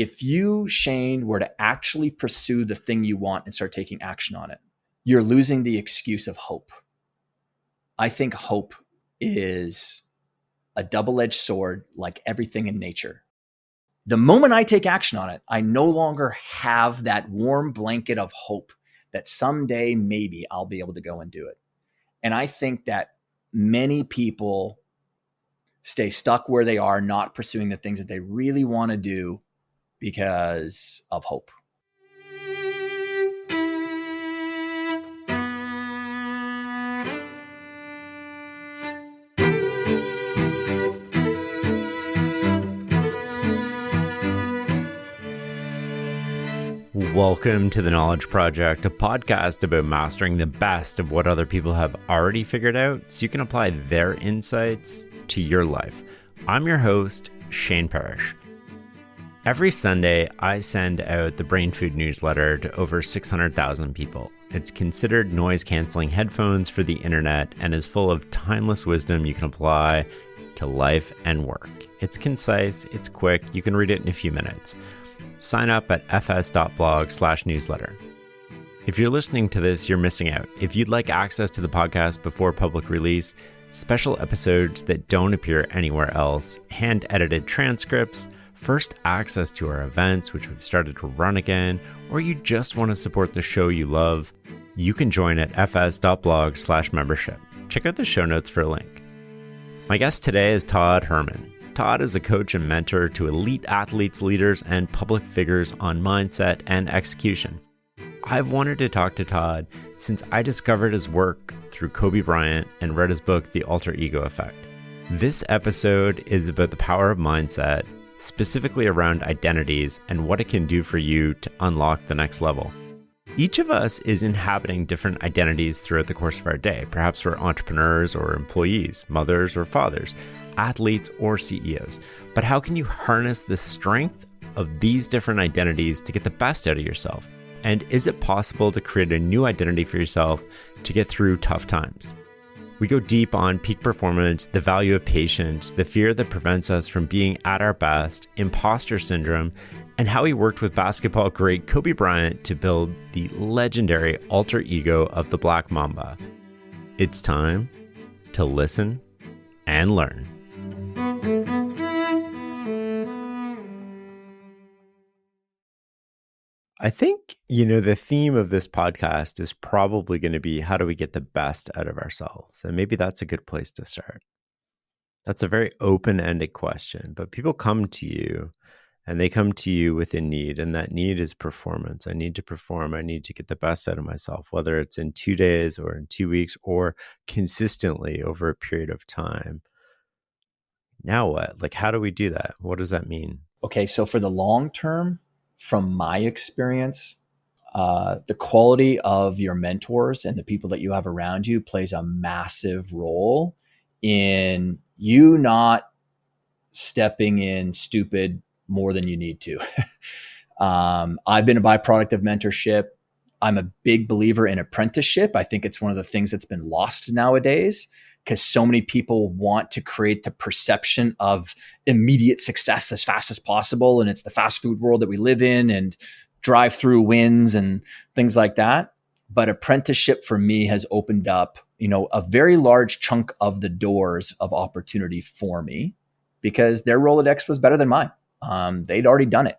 if you, Shane, were to actually pursue the thing you want and start taking action on it, you're losing the excuse of hope. I think hope is a double-edged sword, like everything in nature. The moment I take action on it, I no longer have that warm blanket of hope that someday maybe I'll be able to go and do it. And I think that many people stay stuck where they are, not pursuing the things that they really want to do because of hope. Welcome to The Knowledge Project, a podcast about mastering the best of what other people have already figured out so you can apply their insights to your life. I'm your host, Shane Parrish. Every Sunday, I send out the Brain Food newsletter to over 600,000 people. It's considered noise-canceling headphones for the internet and is full of timeless wisdom you can apply to life and work. It's concise, it's quick, you can read it in a few minutes. Sign up at fs.blog/newsletter. If you're listening to this, you're missing out. If you'd like access to the podcast before public release, special episodes that don't appear anywhere else, hand-edited transcripts, first access to our events, which we've started to run again, or you just want to support the show you love, you can join at fs.blog/membership. Check out the show notes for a link. My guest today is Todd Herman. Todd is a coach and mentor to elite athletes, leaders, and public figures on mindset and execution. I've wanted to talk to Todd since I discovered his work through Kobe Bryant and read his book, The Alter Ego Effect. This episode is about the power of mindset, specifically around identities and what it can do for you to unlock the next level. Each of us is inhabiting different identities throughout the course of our day. Perhaps we're entrepreneurs or employees, mothers or fathers, athletes or CEOs. But how can you harness the strength of these different identities to get the best out of yourself? And is it possible to create a new identity for yourself to get through tough times? We go deep on peak performance, the value of patience, the fear that prevents us from being at our best, imposter syndrome, and how he worked with basketball great Kobe Bryant to build the legendary alter ego of the Black Mamba. It's time to listen and learn. I think, the theme of this podcast is probably going to be how do we get the best out of ourselves? And maybe that's a good place to start. That's a very open-ended question, but people come to you and they come to you with a need, and that need is performance. I need to perform. I need to get the best out of myself, whether it's in 2 days or in 2 weeks or consistently over a period of time. Now what? Like, how do we do that? What does that mean? Okay, so for the long term, from my experience, the quality of your mentors and the people that you have around you plays a massive role in you not stepping in stupid more than you need to. I've been a byproduct of mentorship. I'm a big believer in apprenticeship. I think it's one of the things that's been lost nowadays because so many people want to create the perception of immediate success as fast as possible. And it's the fast food world that we live in and drive-through wins and things like that. But apprenticeship for me has opened up, a very large chunk of the doors of opportunity for me because their Rolodex was better than mine. They'd already done it.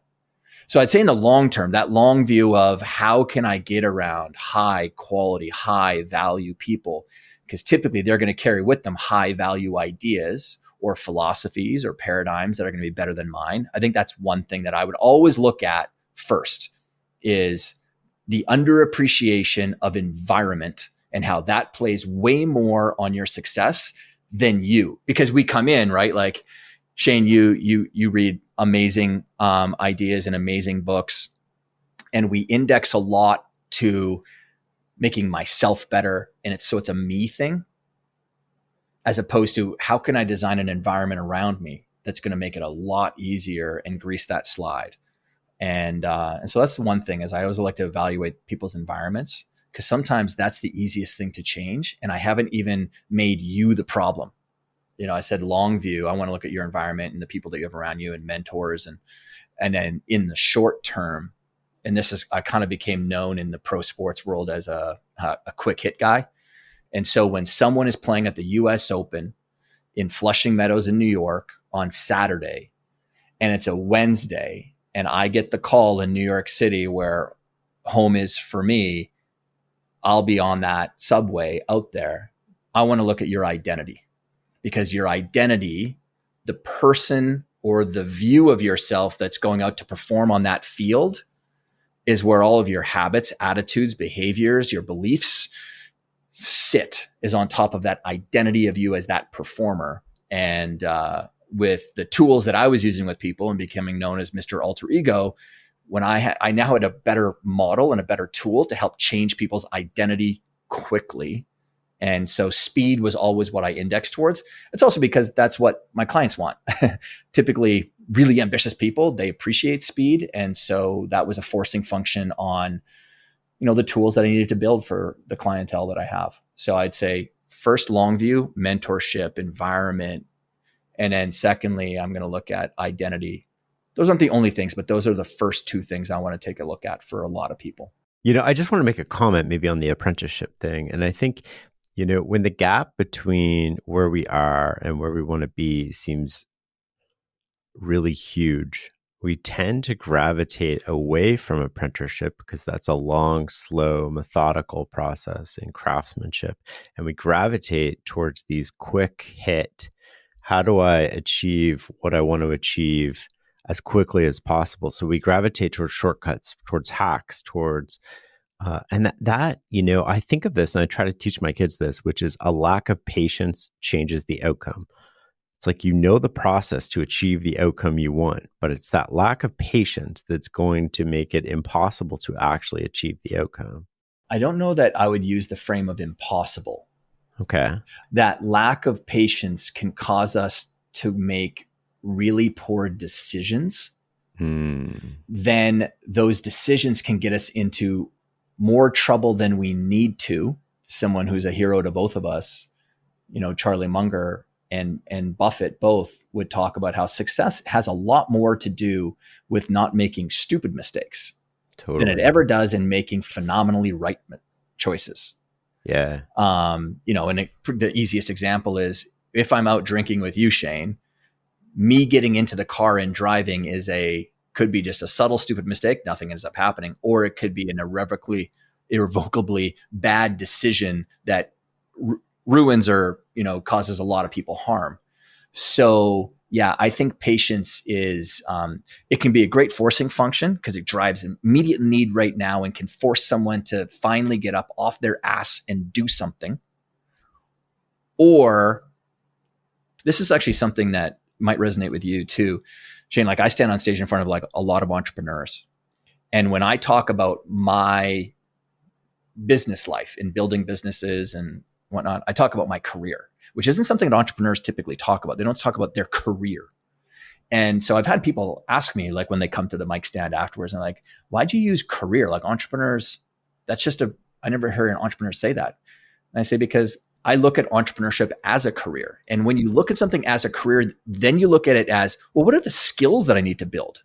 So I'd say in the long term, that long view of how can I get around high quality, high value people? Because typically they're going to carry with them high value ideas or philosophies or paradigms that are going to be better than mine. I think that's one thing that I would always look at first is the underappreciation of environment and how that plays way more on your success than you. Because we come in, right? Like Shane, you read amazing ideas and amazing books, and we index a lot to making myself better. And it's a me thing as opposed to how can I design an environment around me that's going to make it a lot easier and grease that slide. And so that's the one thing is I always like to evaluate people's environments because sometimes that's the easiest thing to change. And I haven't even made you the problem. I said long view. I want to look at your environment and the people that you have around you and mentors And then in the short term, and I kind of became known in the pro sports world as a quick hit guy. And so when someone is playing at the US Open in Flushing Meadows in New York on Saturday, and it's a Wednesday, and I get the call in New York City where home is for me, I'll be on that subway out there. I want to look at your identity, because your identity, the person or the view of yourself that's going out to perform on that field, is where all of your habits, attitudes, behaviors, your beliefs is on top of that identity of you as that performer. And with the tools that I was using with people and becoming known as Mr. Alter Ego, when I now had a better model and a better tool to help change people's identity quickly. And so speed was always what I indexed towards. It's also because that's what my clients want. Typically really ambitious people, they appreciate speed. And so that was a forcing function on, the tools that I needed to build for the clientele that I have. So I'd say first, long view, mentorship, environment. And then secondly, I'm going to look at identity. Those aren't the only things, but those are the first two things I want to take a look at for a lot of people. I just want to make a comment maybe on the apprenticeship thing. And I think, when the gap between where we are and where we want to be seems really huge, we tend to gravitate away from apprenticeship because that's a long, slow, methodical process in craftsmanship. And we gravitate towards these quick hit, how do I achieve what I want to achieve as quickly as possible? So we gravitate towards shortcuts, towards hacks, towards, and that, I think of this and I try to teach my kids this, which is a lack of patience changes the outcome. It's like, the process to achieve the outcome you want, but it's that lack of patience that's going to make it impossible to actually achieve the outcome. I don't know that I would use the frame of impossible. Okay. That lack of patience can cause us to make really poor decisions. Then those decisions can get us into more trouble than we need to. Someone who's a hero to both of us, Charlie Munger and Buffett both would talk about how success has a lot more to do with not making stupid mistakes than it ever does in making phenomenally right choices. Yeah. And the easiest example is if I'm out drinking with you, Shane, me getting into the car and driving could be just a subtle, stupid mistake. Nothing ends up happening. Or it could be an irrevocably bad decision that ruins or, causes a lot of people harm. So yeah, I think patience is, it can be a great forcing function because it drives immediate need right now and can force someone to finally get up off their ass and do something. Or this is actually something that might resonate with you too, Shane. Like I stand on stage in front of like a lot of entrepreneurs. And when I talk about my business life and building businesses and whatnot, I talk about my career, which isn't something that entrepreneurs typically talk about. They don't talk about their career. And so I've had people ask me, like when they come to the mic stand afterwards, and like, why'd you use career? Like entrepreneurs, I never heard an entrepreneur say that. And I say, because I look at entrepreneurship as a career. And when you look at something as a career, then you look at it as, well, what are the skills that I need to build?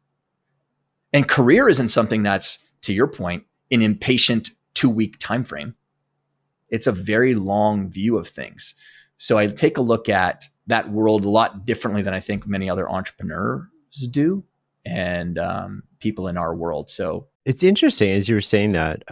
And career isn't something that's, to your point, an impatient 2-week time frame. It's a very long view of things. So I take a look at that world a lot differently than I think many other entrepreneurs do and people in our world. So it's interesting as you were saying that,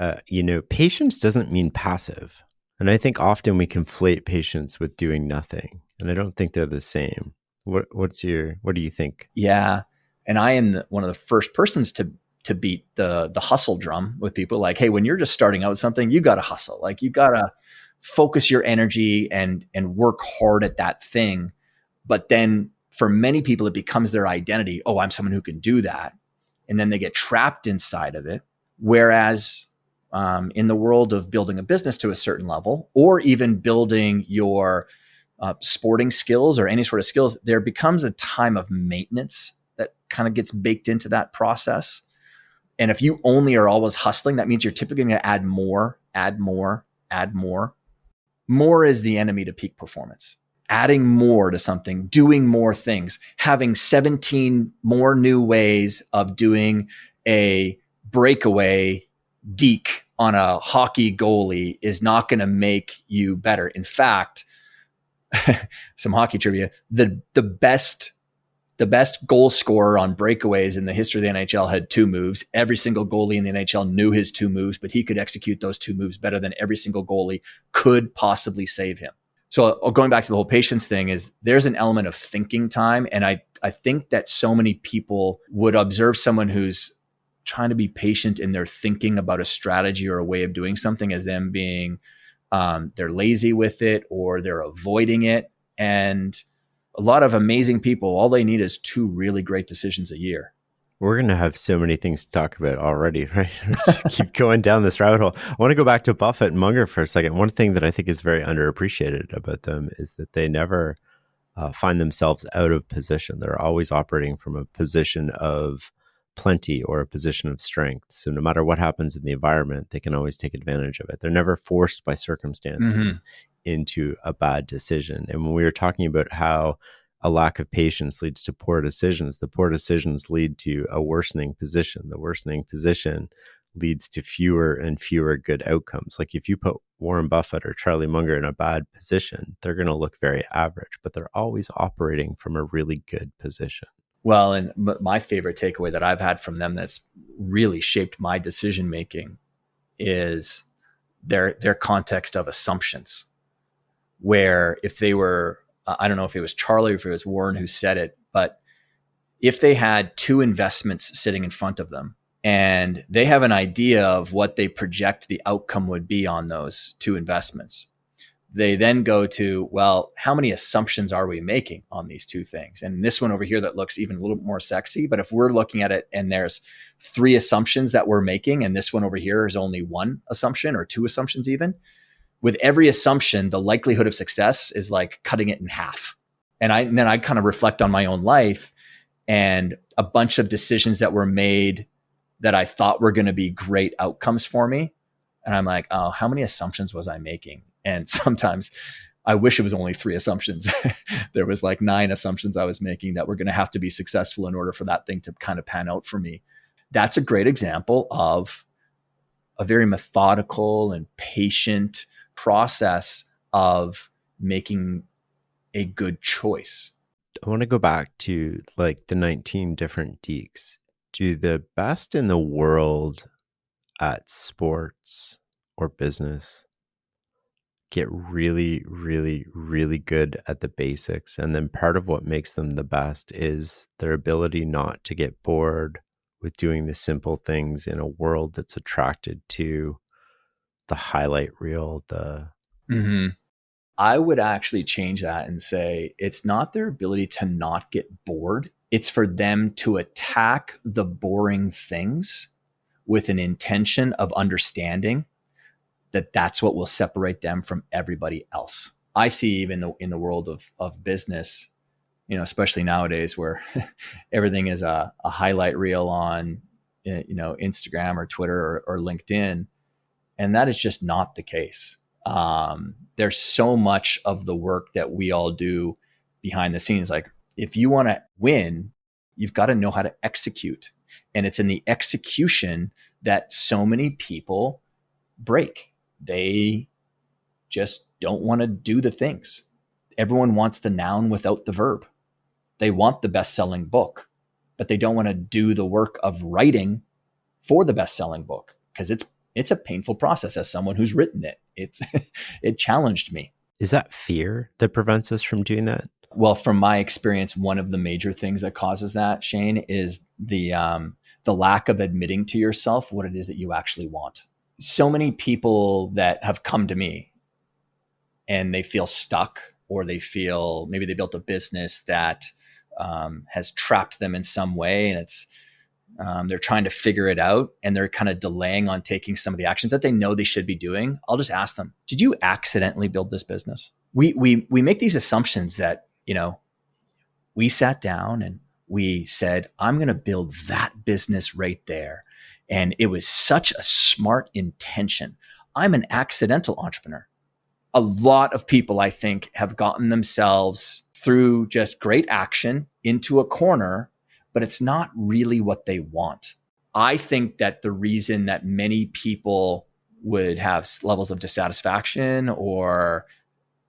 patience doesn't mean passive. And I think often we conflate patience with doing nothing. And I don't think they're the same. What do you think? Yeah. And I am one of the first persons to beat the hustle drum with people. Like, hey, when you're just starting out with something, you got to hustle. Like you got to focus your energy and work hard at that thing. But then for many people, it becomes their identity. Oh, I'm someone who can do that. And then they get trapped inside of it. Whereas in the world of building a business to a certain level, or even building your sporting skills or any sort of skills, there becomes a time of maintenance that kind of gets baked into that process. And if you only are always hustling, that means you're typically going to add more. More is the enemy to peak performance. adding more to something, doing more things, having 17 more new ways of doing a breakaway deke on a hockey goalie is not going to make you better. In fact, some hockey trivia, the best goal scorer on breakaways in the history of the NHL had 2 moves. Every single goalie in the NHL knew his 2 moves, but he could execute those 2 moves better than every single goalie could possibly save him. So going back to the whole patience thing, is there's an element of thinking time. And I think that so many people would observe someone who's trying to be patient in their thinking about a strategy or a way of doing something as them being, they're lazy with it or they're avoiding it. And a lot of amazing people, all they need is 2 really great decisions a year. We're going to have so many things to talk about already, right? Just keep going down this rabbit hole. I want to go back to Buffett and Munger for a second. One thing that I think is very underappreciated about them is that they never find themselves out of position. They're always operating from a position of plenty or a position of strength. So no matter what happens in the environment, they can always take advantage of it. They're never forced by circumstances into a bad decision. And when we were talking about how a lack of patience leads to poor decisions, the poor decisions lead to a worsening position. The worsening position leads to fewer and fewer good outcomes. Like if you put Warren Buffett or Charlie Munger in a bad position, they're going to look very average, but they're always operating from a really good position. Well, and my favorite takeaway that I've had from them that's really shaped my decision making is their context of assumptions. Where if they were, I don't know if it was Charlie or if it was Warren who said it, but if they had 2 investments sitting in front of them and they have an idea of what they project the outcome would be on those 2 investments, they then go to, well, how many assumptions are we making on these 2 things? And this one over here that looks even a little more sexy, but if we're looking at it and there's 3 assumptions that we're making, and this one over here is only 1 assumption or 2 assumptions even, with every assumption, the likelihood of success is like cutting it in half. And then I kind of reflect on my own life and a bunch of decisions that were made that I thought were going to be great outcomes for me. And I'm like, oh, how many assumptions was I making? And sometimes I wish it was only 3 assumptions. There was like 9 assumptions I was making that were going to have to be successful in order for that thing to kind of pan out for me. That's a great example of a very methodical and patient process of making a good choice. I want to go back to like the 19 different dekes. Do the best in the world at sports or business get really, really, really good at the basics? And then part of what makes them the best is their ability not to get bored with doing the simple things in a world that's attracted to the highlight reel, I would actually change that and say it's not their ability to not get bored. It's for them to attack the boring things with an intention of understanding that that's what will separate them from everybody else. I see even in the world of business, especially nowadays where everything is a highlight reel on, Instagram or Twitter or LinkedIn. And that is just not the case. There's so much of the work that we all do behind the scenes. Like if you want to win, you've got to know how to execute. And it's in the execution that so many people break. They just don't want to do the things. Everyone wants the noun without the verb. They want the best-selling book, but they don't want to do the work of writing for the best-selling book because it's a painful process as someone who's written it. It challenged me. Is that fear that prevents us from doing that? Well, from my experience, one of the major things that causes that, Shane, is the lack of admitting to yourself what it is that you actually want. So many people that have come to me and they feel stuck, or they feel maybe they built a business that has trapped them in some way, and it's they're trying to figure it out and they're kind of delaying on taking some of the actions that they know they should be doing. I'll just ask them, did you accidentally build this business? We make these assumptions that, we sat down and we said, I'm going to build that business right there. And it was such a smart intention. I'm an accidental entrepreneur. A lot of people, I think, have gotten themselves through just great action into a corner, but it's not really what they want. I think that the reason that many people would have levels of dissatisfaction, or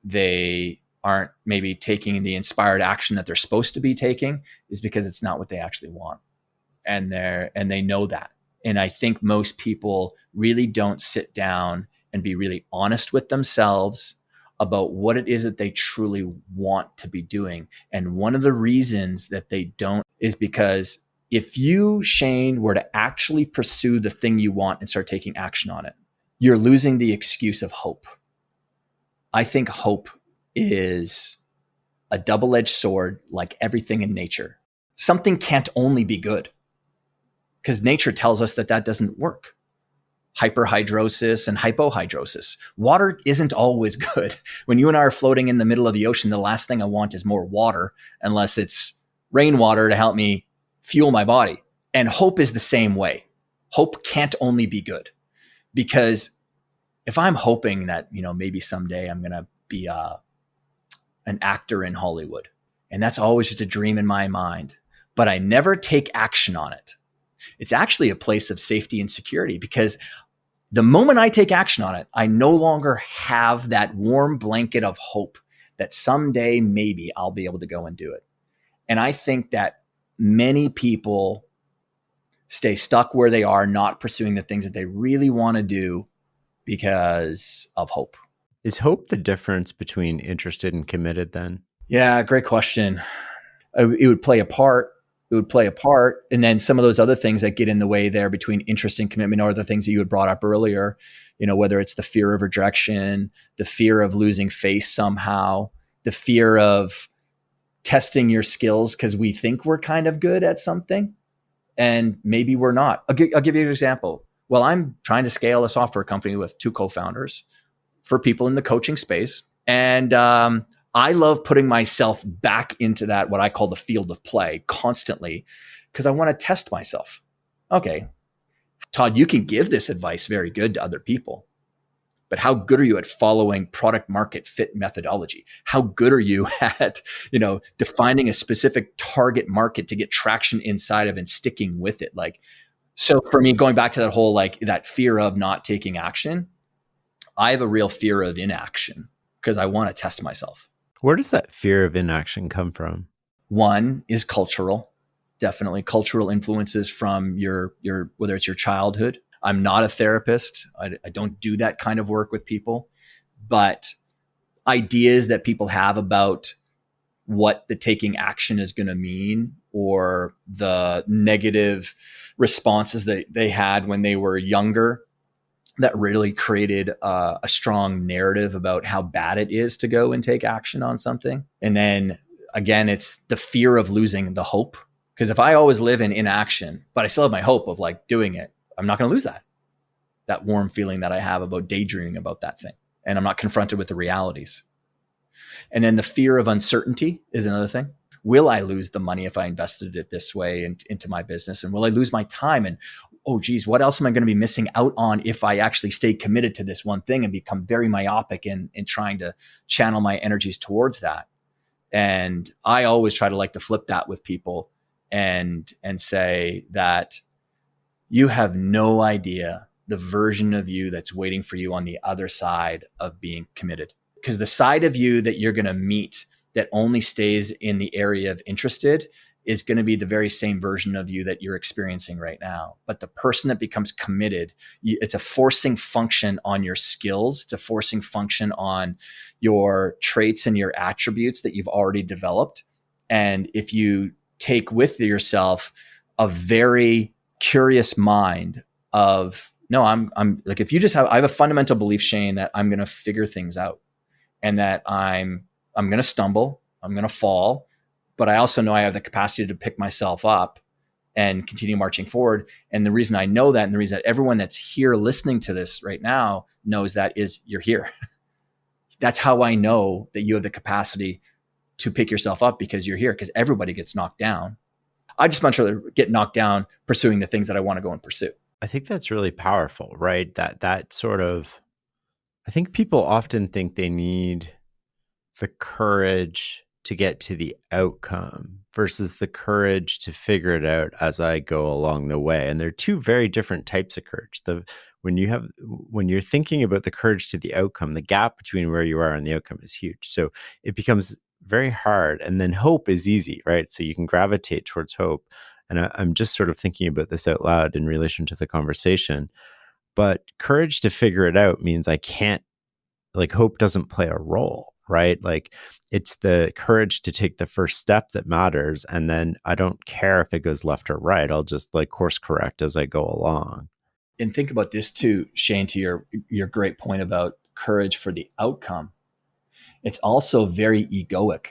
they aren't maybe taking the inspired action that they're supposed to be taking, is because it's not what they actually want. And they know that. And I think most people really don't sit down and be really honest with themselves about what it is that they truly want to be doing. And one of the reasons that they don't is because if you, Shane, were to actually pursue the thing you want and start taking action on it, you're losing the excuse of hope. I think hope is a double-edged sword, like everything in nature. Something can't only be good, because nature tells us that that doesn't work. Hyperhidrosis and hypohidrosis. Water isn't always good. When you and I are floating in the middle of the ocean, the last thing I want is more water, unless it's rainwater to help me fuel my body. And hope is the same way. Hope can't only be good, because if I'm hoping that, maybe someday I'm going to be an actor in Hollywood, and that's always just a dream in my mind, but I never take action on it, it's actually a place of safety and security, because the moment I take action on it, I no longer have that warm blanket of hope that someday maybe I'll be able to go and do it. And I think that many people stay stuck where they are, not pursuing the things that they really want to do because of hope. Is hope the difference between interested and committed then? Yeah, great question. It would play a part. And then some of those other things that get in the way there between interest and commitment are the things that you had brought up earlier, whether it's the fear of rejection, the fear of losing face somehow, the fear of testing your skills because we think we're kind of good at something and maybe we're not. I'll give you an example. Well, I'm trying to scale a software company with two co-founders for people in the coaching space. And I love putting myself back into that, what I call the field of play, constantly, because I want to test myself. Okay, Todd, you can give this advice very good to other people, but how good are you at following product market fit methodology? How good are you at, defining a specific target market to get traction inside of and sticking with it? So for me, going back to that whole, that fear of not taking action, I have a real fear of inaction because I want to test myself. Where does that fear of inaction come from? One is cultural, definitely cultural influences from your whether it's your childhood. I'm not a therapist. I don't do that kind of work with people, but ideas that people have about what the taking action is going to mean, or the negative responses that they had when they were younger, that really created a strong narrative about how bad it is to go and take action on something. And then again, it's the fear of losing the hope. Because if I always live in inaction, but I still have my hope of doing it, I'm not going to lose that warm feeling that I have about daydreaming about that thing. And I'm not confronted with the realities. And then the fear of uncertainty is another thing. Will I lose the money if I invested it this way into my business? And will I lose my time? And oh, geez, what else am I going to be missing out on if I actually stay committed to this one thing and become very myopic in trying to channel my energies towards that? And I always try to flip that with people and say that you have no idea the version of you that's waiting for you on the other side of being committed. Because the side of you that you're going to meet that only stays in the area of interested is going to be the very same version of you that you're experiencing right now. But the person that becomes committed, it's a forcing function on your skills. It's a forcing function on your traits and your attributes that you've already developed. And if you take with yourself a very curious mind of, no, I'm if you just I have a fundamental belief, Shane, that I'm going to figure things out, and that I'm going to stumble, I'm going to fall, but I also know I have the capacity to pick myself up and continue marching forward. And the reason I know that, and the reason that everyone that's here listening to this right now knows that, is you're here. That's how I know that you have the capacity to pick yourself up, because you're here, because everybody gets knocked down. I just much rather get knocked down pursuing the things that I want to go and pursue. I think that's really powerful, right? That sort of I think people often think they need the courage to get to the outcome versus the courage to figure it out as I go along the way. And they're two very different types of courage. When you're thinking about the courage to the outcome, the gap between where you are and the outcome is huge. So it becomes very hard. And then hope is easy, right? So you can gravitate towards hope. And I'm just sort of thinking about this out loud in relation to the conversation. But courage to figure it out means I can't, like, hope doesn't play a role, right? Like, it's the courage to take the first step that matters. And then I don't care if it goes left or right. I'll just like course correct as I go along. And think about this too, Shane, to your great point about courage for the outcome. It's also very egoic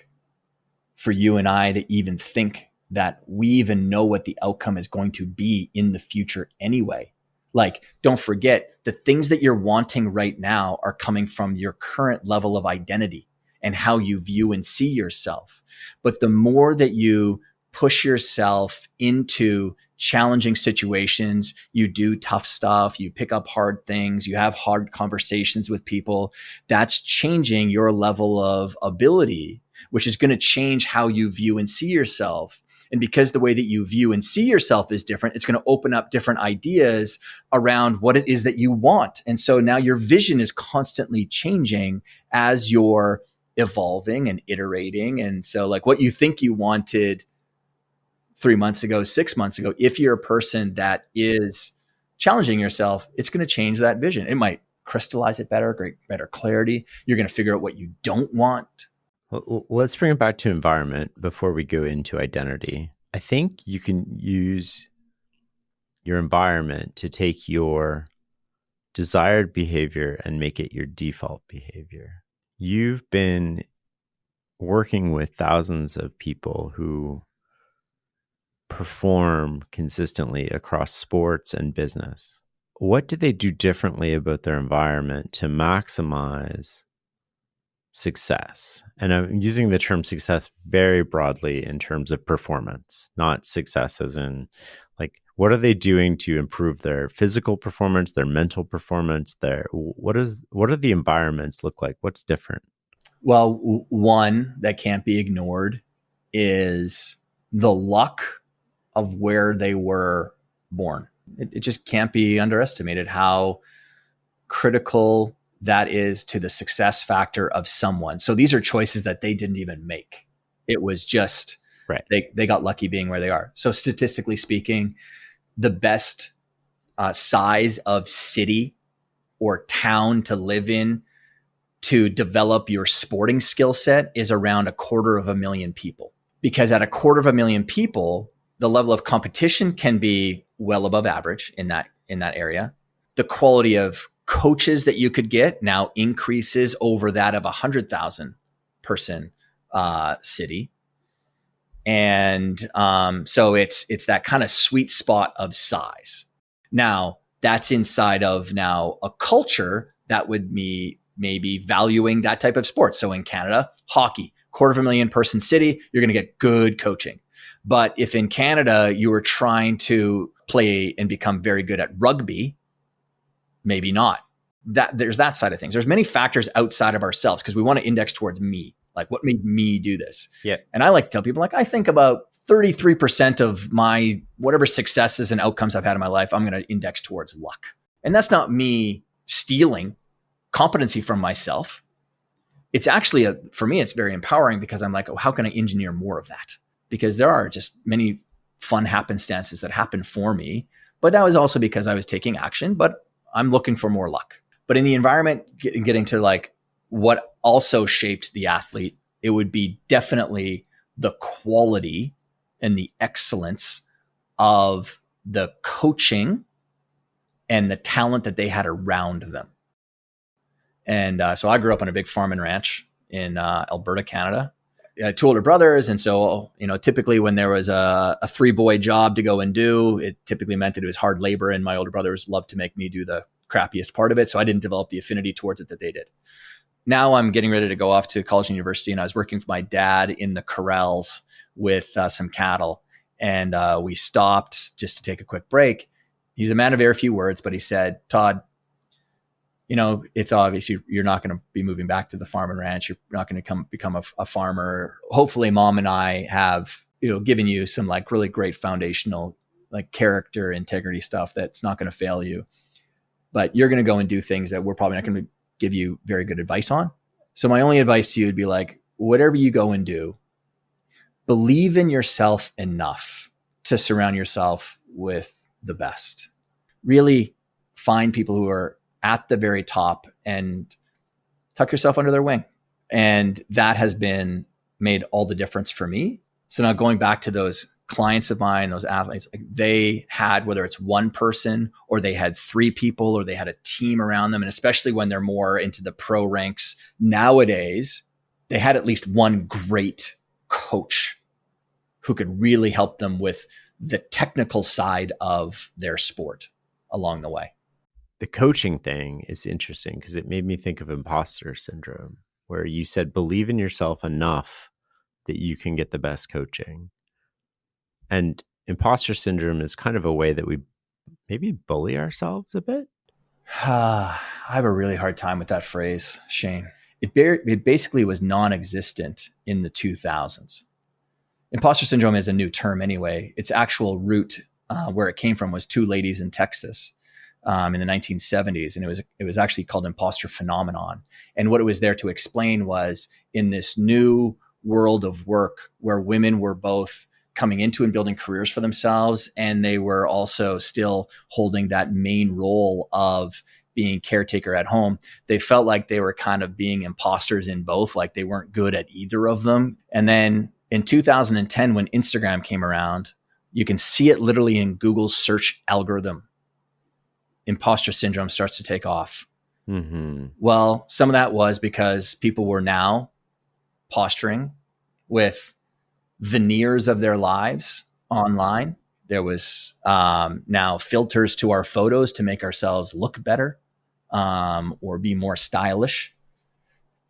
for you and I to even think that we even know what the outcome is going to be in the future anyway. Like, don't forget, the things that you're wanting right now are coming from your current level of identity and how you view and see yourself. But the more that you push yourself into challenging situations, you do tough stuff, you pick up hard things, you have hard conversations with people, that's changing your level of ability, which is going to change how you view and see yourself. And because the way that you view and see yourself is different, it's going to open up different ideas around what it is that you want. And so now your vision is constantly changing as you're evolving and iterating. And so, like, what you think you wanted 3 months ago, 6 months ago, if you're a person that is challenging yourself, it's going to change that vision. It might crystallize it better, better clarity. You're going to figure out what you don't want. Well, let's bring it back to environment before we go into identity. I think you can use your environment to take your desired behavior and make it your default behavior. You've been working with thousands of people who perform consistently across sports and business. What do they do differently about their environment to maximize success? And I'm using the term success very broadly in terms of performance, not success as in, like, what are they doing to improve their physical performance, their mental performance, what do the environments look like? What's different? Well, one that can't be ignored is the luck of where they were born. It just can't be underestimated how critical that is to the success factor of someone. So these are choices that they didn't even make. It was just, right. They got lucky being where they are. So statistically speaking, the best size of city or town to live in to develop your sporting skill set is around 250,000 people. Because at 250,000 people, the level of competition can be well above average in that area. The quality of coaches that you could get now increases over that of 100,000 person city. And so it's that kind of sweet spot of size. Now, that's inside of now a culture that would be maybe valuing that type of sport. So in Canada, hockey, 250,000 person city, you're going to get good coaching. But if in Canada you were trying to play and become very good at rugby, maybe not. There's that side of things. There's many factors outside of ourselves because we want to index towards me. Like, what made me do this? Yeah. And I like to tell people, like, I think about 33% of my whatever successes and outcomes I've had in my life, I'm going to index towards luck. And that's not me stealing competency from myself. It's actually, for me, it's very empowering because I'm like, oh, how can I engineer more of that? Because there are just many fun happenstances that happen for me. But that was also because I was taking action, but I'm looking for more luck. But in the environment, getting to like what also shaped the athlete, it would be definitely the quality and the excellence of the coaching and the talent that they had around them. And so I grew up on a big farm and ranch in Alberta, Canada. I had 2 older brothers. And so, typically when there was a 3-boy job to go and do, it typically meant that it was hard labor. And my older brothers loved to make me do the crappiest part of it. So I didn't develop the affinity towards it that they did. Now I'm getting ready to go off to college and university. And I was working with my dad in the corrals with some cattle. And we stopped just to take a quick break. He's a man of very few words, but he said, Todd, it's obvious you're not going to be moving back to the farm and ranch. You're not going to become a farmer. Hopefully mom and I have, given you some like really great foundational like character integrity stuff that's not going to fail you, but you're going to go and do things that we're probably not going to give you very good advice on. So my only advice to you would be like, whatever you go and do, believe in yourself enough to surround yourself with the best. Really find people who are at the very top and tuck yourself under their wing. And that has made all the difference for me. So now going back to those clients of mine, those athletes, they had, whether it's one person or they had three people or they had a team around them. And especially when they're more into the pro ranks nowadays, they had at least one great coach who could really help them with the technical side of their sport along the way. The coaching thing is interesting because it made me think of imposter syndrome, where you said, believe in yourself enough that you can get the best coaching. And imposter syndrome is kind of a way that we maybe bully ourselves a bit. I have a really hard time with that phrase, Shane. It basically was non-existent in the 2000s. Imposter syndrome is a new term anyway. Its actual root, where it came from, was two ladies in Texas in the 1970s. And it was actually called imposter phenomenon. And what it was there to explain was, in this new world of work where women were both coming into and building careers for themselves, and they were also still holding that main role of being caretaker at home, they felt like they were kind of being imposters in both, like they weren't good at either of them. And then in 2010, when Instagram came around, you can see it literally in Google's search algorithm. Imposter syndrome starts to take off. Mm-hmm. Well, some of that was because people were now posturing with veneers of their lives online. There was now filters to our photos to make ourselves look better or be more stylish.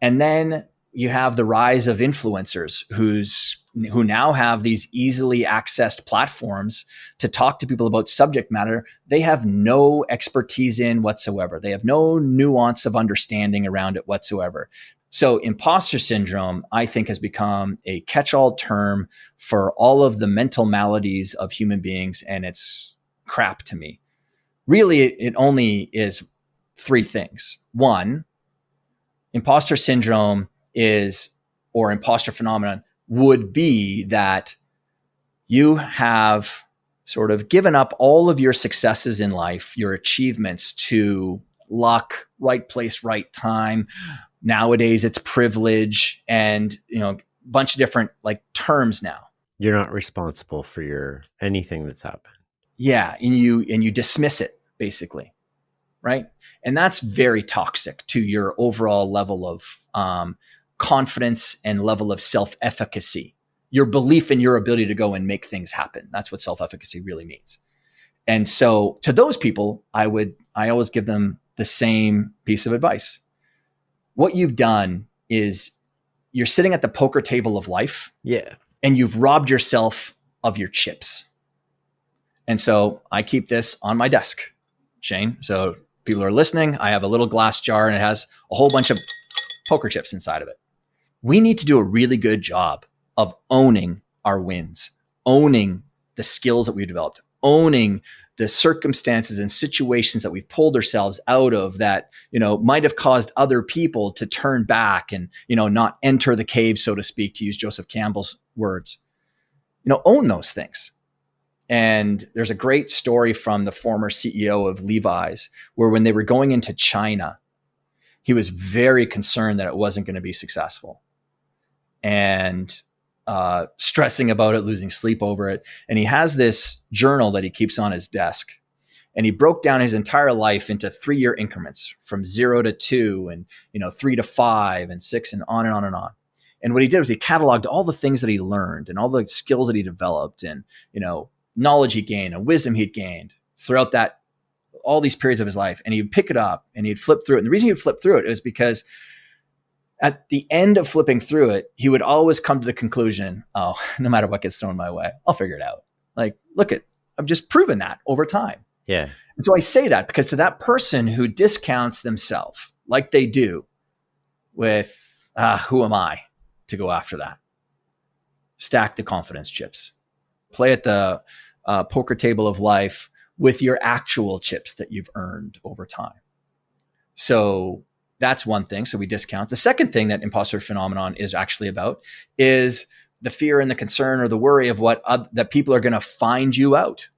And then you have the rise of influencers who now have these easily accessed platforms to talk to people about subject matter they have no expertise in whatsoever. They have no nuance of understanding around it whatsoever. So imposter syndrome, I think, has become a catch-all term for all of the mental maladies of human beings, and it's crap to me. Really, it only is three things. One, imposter syndrome or imposter phenomenon would be that you have sort of given up all of your successes in life, your achievements, to luck, right place, right time. Nowadays it's privilege and, a bunch of different like terms now. You're not responsible for anything that's happened. Yeah. And you dismiss it basically. Right. And that's very toxic to your overall level of confidence and level of self-efficacy, your belief in your ability to go and make things happen. That's what self-efficacy really means. And so to those people, I always give them the same piece of advice. What you've done is you're sitting at the poker table of life. Yeah. And you've robbed yourself of your chips. And so I keep this on my desk, Shane. So people are listening. I have a little glass jar and it has a whole bunch of poker chips inside of it. We need to do a really good job of owning our wins, owning the skills that we've developed, owning the circumstances and situations that we've pulled ourselves out of that, might have caused other people to turn back and, not enter the cave, so to speak, to use Joseph Campbell's words. Own those things. And there's a great story from the former CEO of Levi's, where when they were going into China, he was very concerned that it wasn't going to be successful and stressing about it, losing sleep over it. And he has this journal that he keeps on his desk. And he broke down his entire life into 3-year increments, from 0 to 2 and 3 to 5 and 6 and on and on and on. And what he did was he cataloged all the things that he learned and all the skills that he developed and, knowledge he gained and wisdom he'd gained throughout all these periods of his life. And he'd pick it up and he'd flip through it. And the reason he'd flip through it is because at the end of flipping through it, he would always come to the conclusion, oh, no matter what gets thrown my way, I'll figure it out. Like, I've just proven that over time. Yeah. And so I say that because to that person who discounts themselves like they do with, who am I to go after that? Stack the confidence chips. Play at the poker table of life with your actual chips that you've earned over time. So that's one thing. So we discount. The second thing that imposter phenomenon is actually about is the fear and the concern or the worry of that people are going to find you out,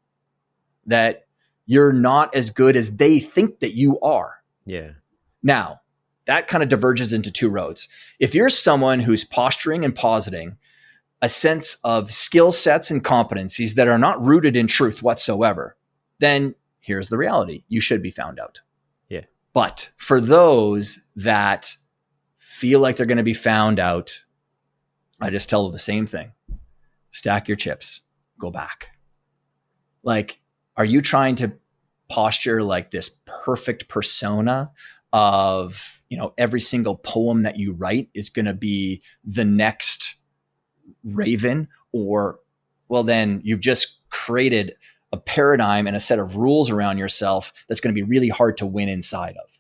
that you're not as good as they think that you are. Yeah. Now, that kind of diverges into two roads. If you're someone who's posturing and positing a sense of skill sets and competencies that are not rooted in truth whatsoever, then here's the reality. You should be found out. Yeah. But for those that feel like they're going to be found out, I just tell them the same thing. Stack your chips. Go back. Like, are you trying to posture like this perfect persona of, every single poem that you write is going to be the next Raven? Or, well, then you've just created a paradigm and a set of rules around yourself that's going to be really hard to win inside of.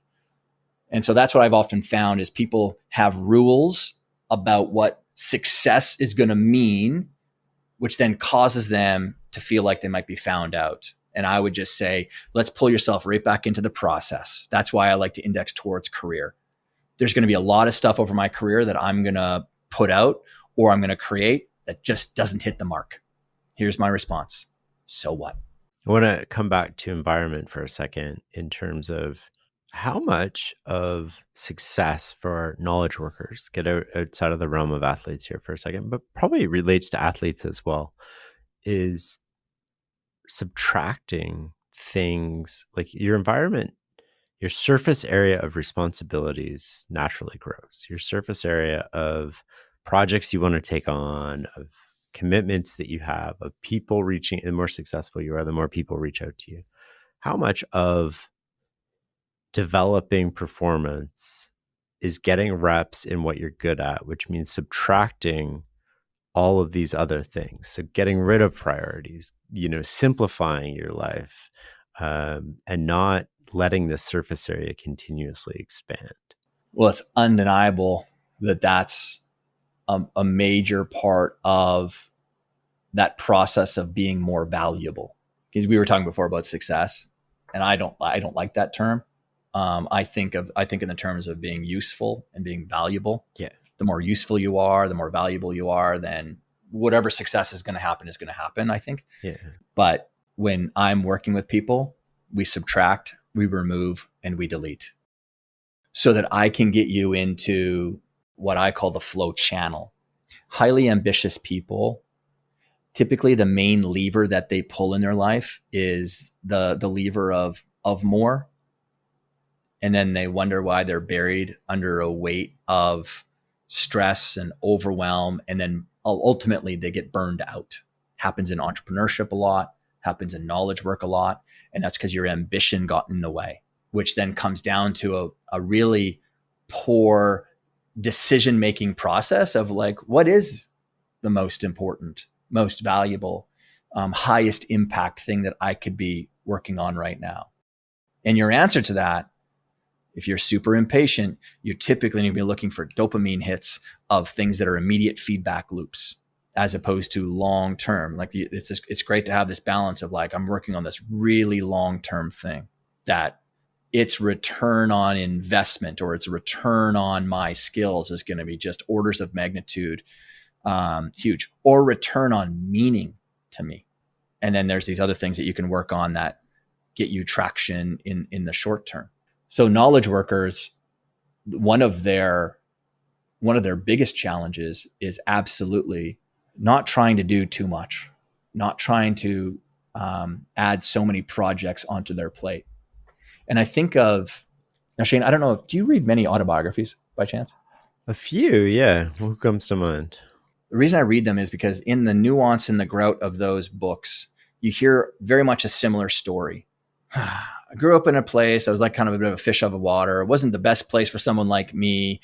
And so that's what I've often found is people have rules about what success is going to mean, which then causes them to feel like they might be found out. And I would just say, let's pull yourself right back into the process. That's why I like to index towards career. There's going to be a lot of stuff over my career that I'm going to put out or I'm going to create that just doesn't hit the mark. Here's my response. So what? I want to come back to environment for a second in terms of how much of success for knowledge workers, get outside of the realm of athletes here for a second, but probably relates to athletes as well, is subtracting things like your environment. Your surface area of responsibilities naturally grows. Your surface area of projects you want to take on, of commitments that you have, of people reaching, the more successful you are, the more people reach out to you. How much of developing performance is getting reps in what you're good at, which means subtracting all of these other things. So getting rid of priorities, simplifying your life, and not letting the surface area continuously expand. Well, it's undeniable that that's a major part of that process of being more valuable. Because we were talking before about success, and I don't like that term. I think in the terms of being useful and being valuable. Yeah. The more useful you are, the more valuable you are, then whatever success is going to happen, I think. Yeah. But when I'm working with people, we subtract, we remove, and we delete so that I can get you into what I call the flow channel. Highly ambitious people, typically the main lever that they pull in their life is the lever of more. And then they wonder why they're buried under a weight of stress and overwhelm. And then ultimately they get burned out. Happens in entrepreneurship a lot, happens in knowledge work a lot. And that's because your ambition got in the way, which then comes down to a really poor decision-making process of like, what is the most important, most valuable, highest impact thing that I could be working on right now? And your answer to that, if you're super impatient, you're typically going to be looking for dopamine hits of things that are immediate feedback loops, as opposed to long-term. Like it's great to have this balance of like, I'm working on this really long-term thing that its return on investment or its return on my skills is going to be just orders of magnitude huge, or return on meaning to me. And then there's these other things that you can work on that get you traction in the short term. So knowledge workers, one of their biggest challenges is absolutely not trying to do too much, not trying to add so many projects onto their plate. And I think of, now Shane, I don't know, do you read many autobiographies by chance? A few, yeah. Who comes to mind? The reason I read them is because in the nuance and the grout of those books, you hear very much a similar story. I grew up in a place, I was like kind of a bit of a fish out of water. It wasn't the best place for someone like me.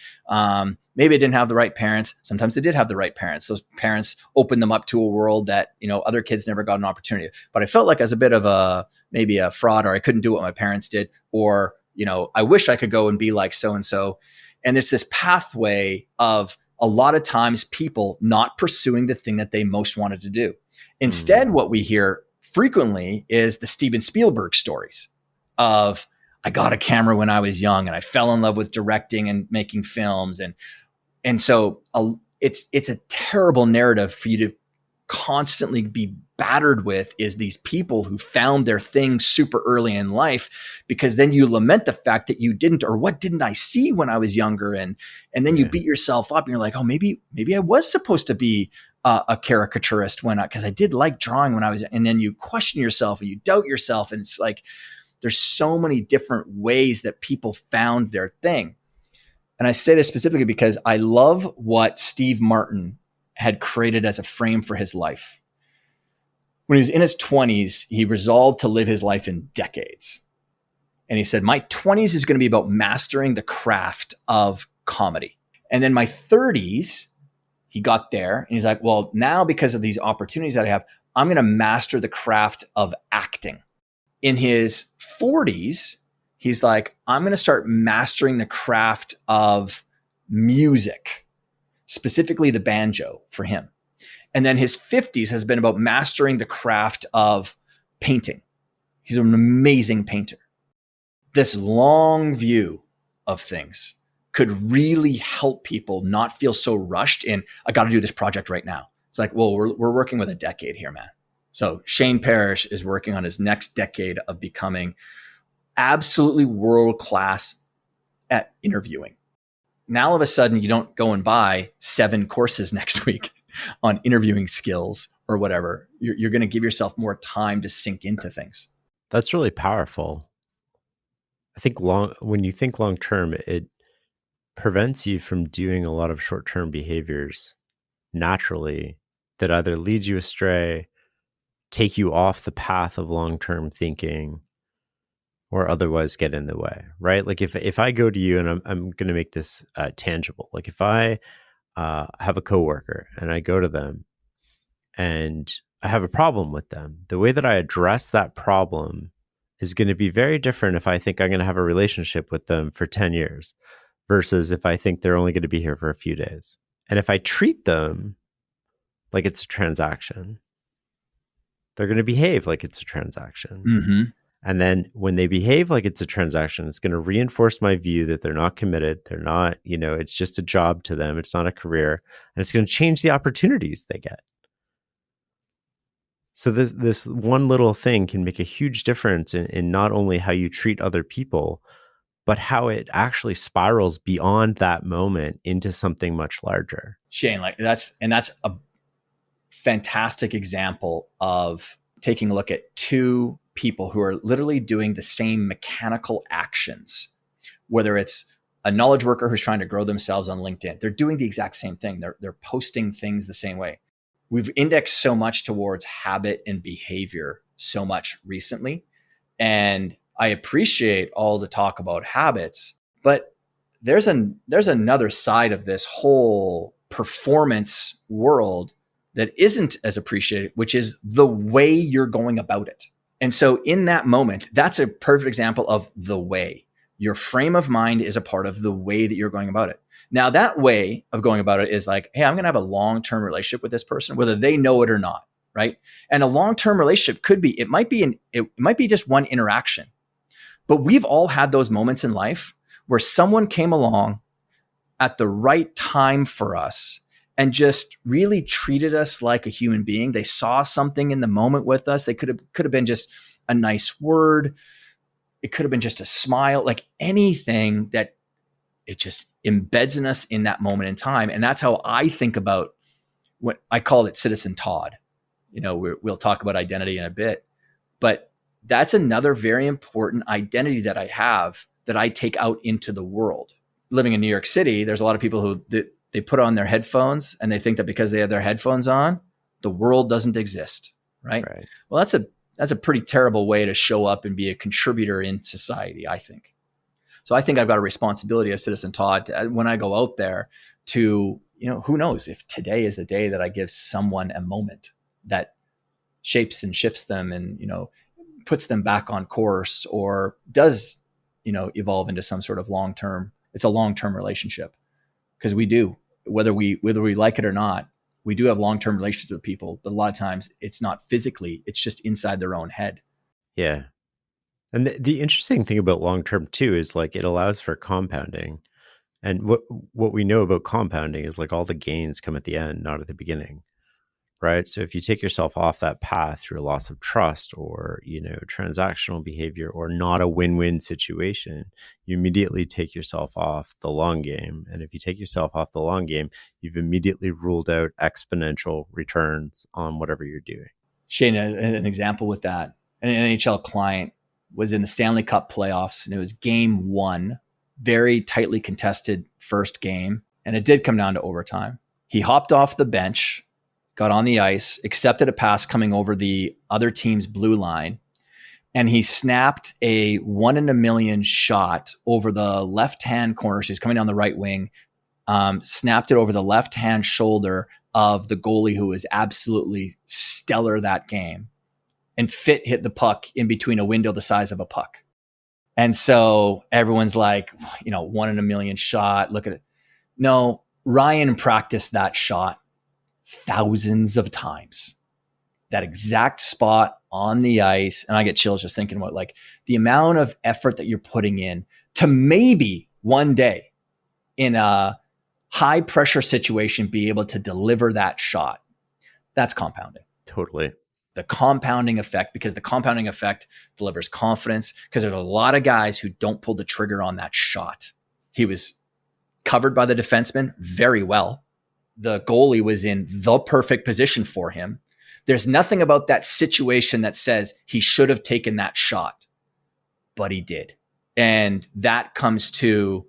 Maybe I didn't have the right parents. Sometimes they did have the right parents. Those parents opened them up to a world that, other kids never got an opportunity. But I felt like I was a bit of maybe a fraud, or I couldn't do what my parents did, or, I wish I could go and be like so-and-so. And there's this pathway of a lot of times people not pursuing the thing that they most wanted to do. Instead, what we hear frequently is the Steven Spielberg stories of, I got a camera when I was young and I fell in love with directing and making films. And so it's a terrible narrative for you to constantly be battered with, is these people who found their thing super early in life, because then you lament the fact that you didn't, or what didn't I see when I was younger? And then you beat yourself up and you're like, oh, maybe I was supposed to be a caricaturist because I did like drawing when I was, and then you question yourself and you doubt yourself. And it's like, there's so many different ways that people found their thing. And I say this specifically because I love what Steve Martin had created as a frame for his life. When he was in his 20s, he resolved to live his life in decades. And he said, my 20s is going to be about mastering the craft of comedy. And then my 30s, he got there and he's like, well, now because of these opportunities that I have, I'm going to master the craft of acting. In his 40s, he's like, I'm going to start mastering the craft of music, specifically the banjo for him. And then his 50s has been about mastering the craft of painting. He's an amazing painter. This long view of things could really help people not feel so rushed in, I got to do this project right now. It's like, well, we're working with a decade here, man. So Shane Parrish is working on his next decade of becoming absolutely world-class at interviewing. Now, all of a sudden, you don't go and buy 7 courses next week on interviewing skills or whatever. You're going to give yourself more time to sink into things. That's really powerful. I think when you think long-term, it prevents you from doing a lot of short-term behaviors naturally that either lead you astray, take you off the path of long-term thinking, or otherwise get in the way, right? Like if I go to you, and I'm going to make this tangible. Like if I have a coworker and I go to them and I have a problem with them, the way that I address that problem is going to be very different if I think I'm going to have a relationship with them for 10 years versus if I think they're only going to be here for a few days. And if I treat them like it's a transaction, they're going to behave like it's a transaction. Mm-hmm. And then when they behave like it's a transaction, it's going to reinforce my view that they're not committed. They're not, it's just a job to them. It's not a career. And it's going to change the opportunities they get. So this one little thing can make a huge difference in not only how you treat other people, but how it actually spirals beyond that moment into something much larger. Shane, that's a fantastic example of taking a look at 2 people who are literally doing the same mechanical actions, whether it's a knowledge worker who's trying to grow themselves on LinkedIn. They're doing the exact same thing. They're posting things the same way. We've indexed so much towards habit and behavior so much recently. And I appreciate all the talk about habits, but there's another side of this whole performance world that isn't as appreciated, which is the way you're going about it. And so in that moment, that's a perfect example of the way. Your frame of mind is a part of the way that you're going about it. Now, that way of going about it is like, hey, I'm going to have a long-term relationship with this person, whether they know it or not, right? And a long-term relationship it might be just one interaction. But we've all had those moments in life where someone came along at the right time for us and just really treated us like a human being. They saw something in the moment with us. They could have been just a nice word. It could have been just a smile, like anything that it just embeds in us in that moment in time. And that's how I think about what I call it Citizen Todd. We'll talk about identity in a bit, but that's another very important identity that I have that I take out into the world. Living in New York City, there's a lot of people who they put on their headphones and they think that because they have their headphones on, the world doesn't exist, right? Well, That's a pretty terrible way to show up and be a contributor in society, I think. So I think I've got a responsibility as Citizen Todd when I go out there to, who knows if today is the day that I give someone a moment that shapes and shifts them and, puts them back on course or does, evolve into some sort of it's a long-term relationship. Because we do, whether we like it or not, we do have long-term relationships with people, but a lot of times it's not physically, it's just inside their own head. Yeah. And the interesting thing about long-term too is like it allows for compounding. And what we know about compounding is like all the gains come at the end, not at the beginning. Right. So if you take yourself off that path through a loss of trust or, transactional behavior or not a win-win situation, you immediately take yourself off the long game. And if you take yourself off the long game, you've immediately ruled out exponential returns on whatever you're doing. Shane, an example with that, an NHL client was in the Stanley Cup playoffs and it was game 1, very tightly contested first game. And it did come down to overtime. He hopped off the bench, got on the ice, accepted a pass coming over the other team's blue line, and he snapped a 1 in a million shot over the left-hand corner. So he's coming down the right wing, snapped it over the left-hand shoulder of the goalie who was absolutely stellar that game, and hit the puck in between a window the size of a puck. And so everyone's like, 1 in a million shot, look at it. No, Ryan practiced that shot thousands of times, that exact spot on the ice. And I get chills just thinking about like the amount of effort that you're putting in to maybe one day in a high pressure situation be able to deliver that shot. That's compounding. Totally. The compounding effect, because the compounding effect delivers confidence, because there's a lot of guys who don't pull the trigger on that shot. He was covered by the defenseman very well. The goalie was in the perfect position for him. There's nothing about that situation that says he should have taken that shot, but he did. And that comes to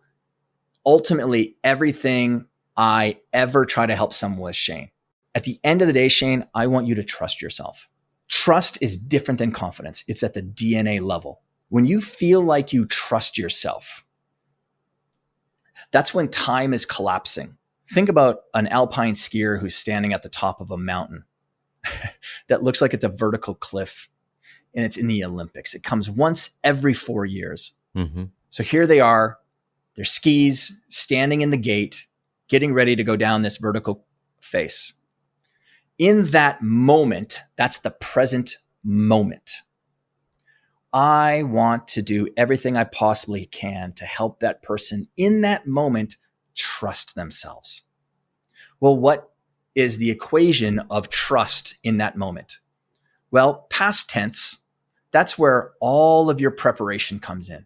ultimately everything I ever try to help someone with, Shane. At the end of the day, Shane, I want you to trust yourself. Trust is different than confidence. It's at the DNA level. When you feel like you trust yourself, that's when time is collapsing. Think about an alpine skier who's standing at the top of a mountain that looks like it's a vertical cliff, and it's in the Olympics. It comes once every 4 years. Mm-hmm. So here they are, their skis standing in the gate, getting ready to go down this vertical face. In that moment, that's the present moment. I want to do everything I possibly can to help that person in that moment trust themselves. Well, what is the equation of trust in that moment? Well, past tense, that's where all of your preparation comes in.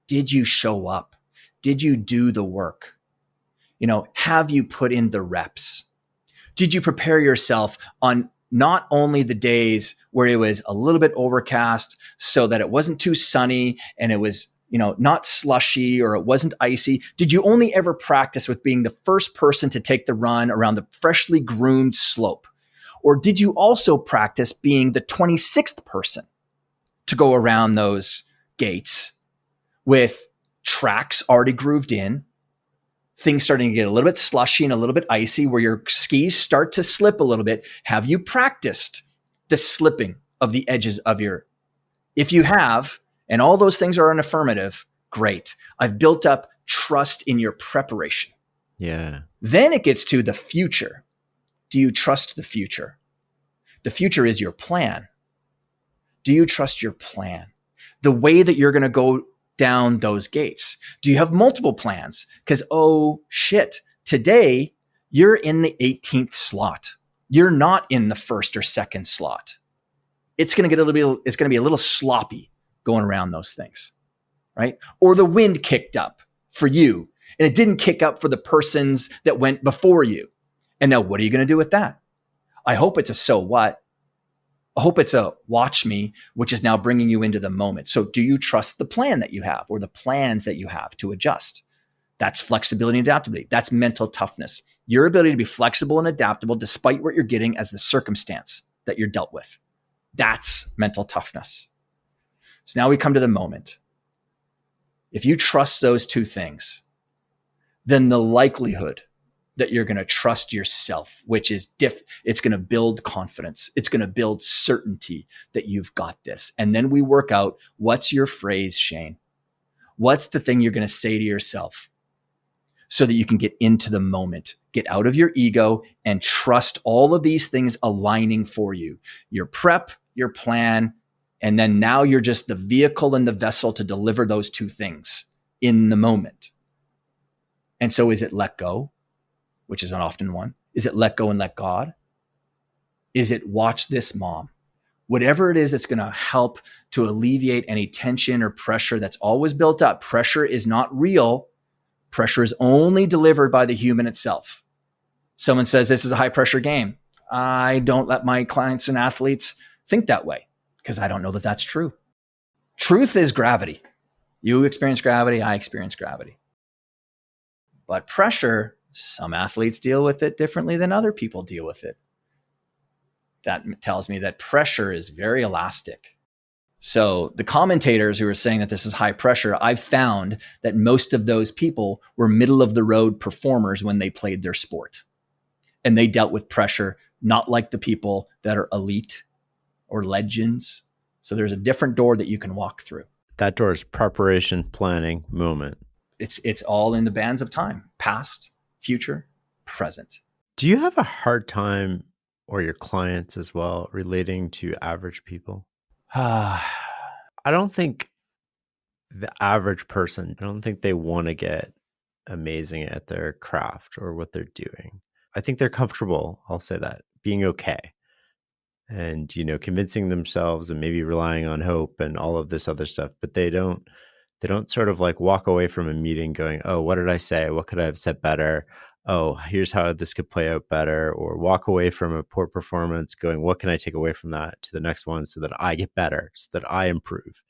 Did you show up? Did you do the work? Have you put in the reps? Did you prepare yourself on not only the days where it was a little bit overcast so that it wasn't too sunny and it was, not slushy or it wasn't icy? Did you only ever practice with being the first person to take the run around the freshly groomed slope? Or did you also practice being the 26th person to go around those gates with tracks already grooved in, things starting to get a little bit slushy and a little bit icy where your skis start to slip a little bit? Have you practiced the slipping of the edges of if you have, and all those things are an affirmative, great. I've built up trust in your preparation. Yeah. Then it gets to the future. Do you trust the future? The future is your plan. Do you trust your plan? The way that you're going to go down those gates? Do you have multiple plans? Because, oh shit, today you're in the 18th slot. You're not in the first or second slot. It's going to be a little sloppy going around those things, right? Or the wind kicked up for you and it didn't kick up for the persons that went before you. And now what are you going to do with that? I hope it's a so what. I hope it's a watch me, which is now bringing you into the moment. So do you trust the plan that you have or the plans that you have to adjust? That's flexibility and adaptability. That's mental toughness. Your ability to be flexible and adaptable despite what you're getting as the circumstance that you're dealt with. That's mental toughness. So now we come to the moment. If you trust those two things, then the likelihood that you're going to trust yourself, which is it's going to build confidence. It's going to build certainty that you've got this. And then we work out, what's your phrase, Shane? What's the thing you're going to say to yourself so that you can get into the moment, get out of your ego and trust all of these things aligning for you, your prep, your plan, and then now you're just the vehicle and the vessel to deliver those two things in the moment. And so is it let go, which is an often one? Is it let go and let God? Is it watch this, mom? Whatever it is that's going to help to alleviate any tension or pressure that's always built up. Pressure is not real. Pressure is only delivered by the human itself. Someone says this is a high pressure game. I don't let my clients and athletes think that way because I don't know that that's true. Truth is gravity. You experience gravity, I experience gravity. But pressure, some athletes deal with it differently than other people deal with it. That tells me that pressure is very elastic. So the commentators who are saying that this is high pressure, I've found that most of those people were middle of the road performers when they played their sport. And they dealt with pressure, not like the people that are elite or legends. So there's a different door that you can walk through. That door is preparation, planning, moment. It's all in the bands of time, past, future, present. Do you have a hard time, or your clients as well, relating to average people? I don't think the average person, I don't think they want to get amazing at their craft or what they're doing. I think they're comfortable, I'll say that, being okay. And, convincing themselves and maybe relying on hope and all of this other stuff, but they don't sort of like walk away from a meeting going, oh, what did I say? What could I have said better? Oh, here's how this could play out better. Or walk away from a poor performance going, what can I take away from that to the next one so that I get better, so that I improve?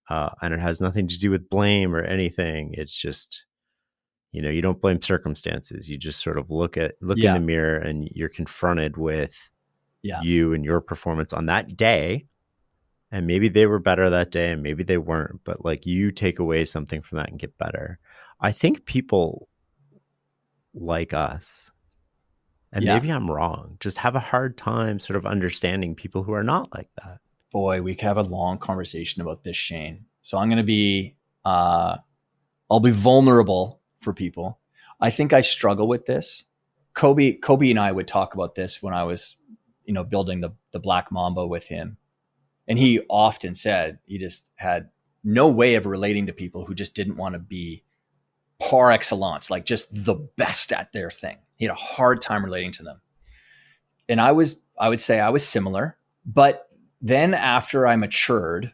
And it has nothing to do with blame or anything. It's just, you don't blame circumstances. You just sort of look in the mirror and you're confronted with you and your performance on that day. And maybe they were better that day and maybe they weren't, but like you take away something from that and get better. I think people like us, and maybe I'm wrong, just have a hard time sort of understanding people who are not like that. Boy, we could have a long conversation about this, Shane. So I'm going to be, I'll be vulnerable for people. I think I struggle with this. Kobe and I would talk about this when I was, building the Black Mamba with him. And he often said he just had no way of relating to people who just didn't want to be par excellence, like just the best at their thing. He had a hard time relating to them. And I would say I was similar, but then after I matured,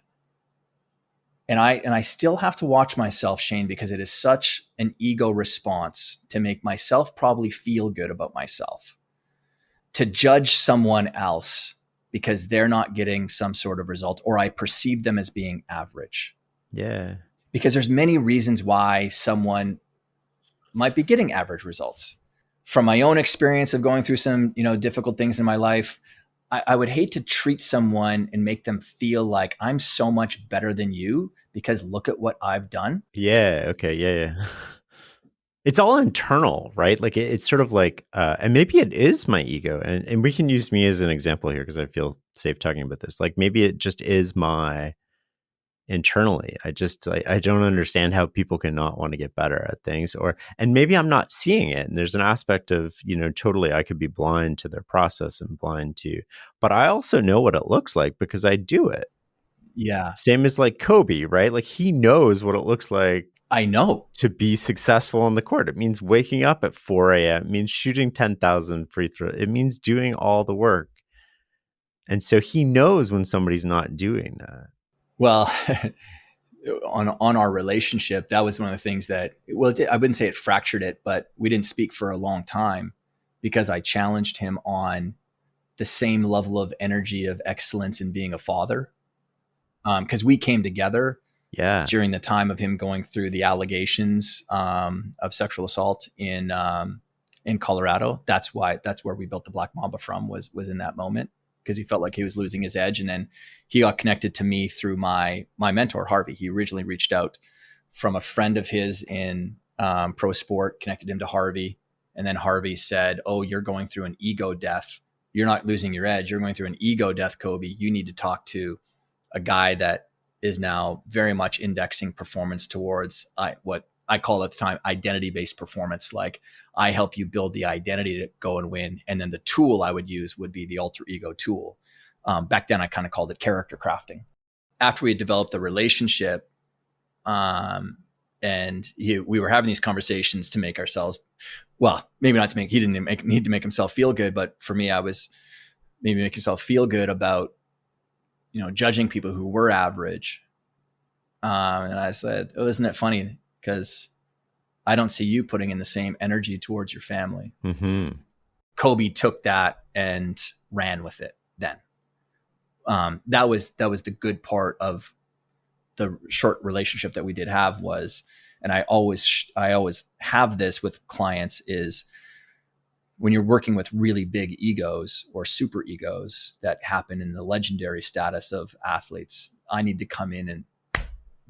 and I still have to watch myself, Shane, because it is such an ego response to make myself probably feel good about myself, to judge someone else because they're not getting some sort of result, or I perceive them as being average. Yeah. Because there's many reasons why someone might be getting average results. From my own experience of going through some, difficult things in my life, I would hate to treat someone and make them feel like I'm so much better than you because look at what I've done. Yeah. Okay. Yeah. It's all internal, right? Like it's sort of like, and maybe it is my ego, and we can use me as an example here because I feel safe talking about this. Like maybe it just is my internally. I don't understand how people can not want to get better at things, and maybe I'm not seeing it. And there's an aspect of, totally, I could be blind to their process and blind to, but I also know what it looks like because I do it. Yeah. Same as like Kobe, right? Like he knows what it looks like. I know. To be successful on the court. It means waking up at 4 a.m. It means shooting 10,000 free throws. It means doing all the work. And so he knows when somebody's not doing that. Well, on our relationship, that was one of the things that, I wouldn't say it fractured it, but we didn't speak for a long time because I challenged him on the same level of energy of excellence in being a father. Because we came together during the time of him going through the allegations of sexual assault in Colorado. That's where we built the Black Mamba from, was in that moment. because he felt like he was losing his edge. And then he got connected to me through my mentor, Harvey. He originally reached out from a friend of his in pro sport, connected him to Harvey. And then Harvey said, "Oh, you're going through an ego death. You're not losing your edge. You're going through an ego death, Kobe. You need to talk to a guy that is now very much indexing performance towards what I call at the time identity-based performance. Like, I help you build the identity to go and win. And then the tool I would use would be the alter ego tool." Back then, I kind of called it character crafting. After we had developed the relationship, we were having these conversations to make ourselves, well, maybe not to make, he didn't need to make himself feel good, but for me, I was maybe make yourself feel good about, judging people who were average. And I said, "Oh, isn't it funny? Because I don't see you putting in the same energy towards your family." Mm-hmm. Kobe took that and ran with it then. That was the good part of the short relationship that we did have was, and I always have this with clients, is when you're working with really big egos or super egos that happen in the legendary status of athletes, I need to come in and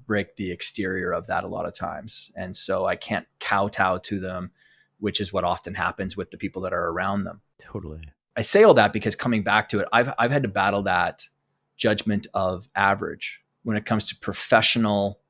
break the exterior of that a lot of times. And so I can't kowtow to them, which is what often happens with the people that are around them. Totally. I say all that because coming back to it, I've had to battle that judgment of average when it comes to professional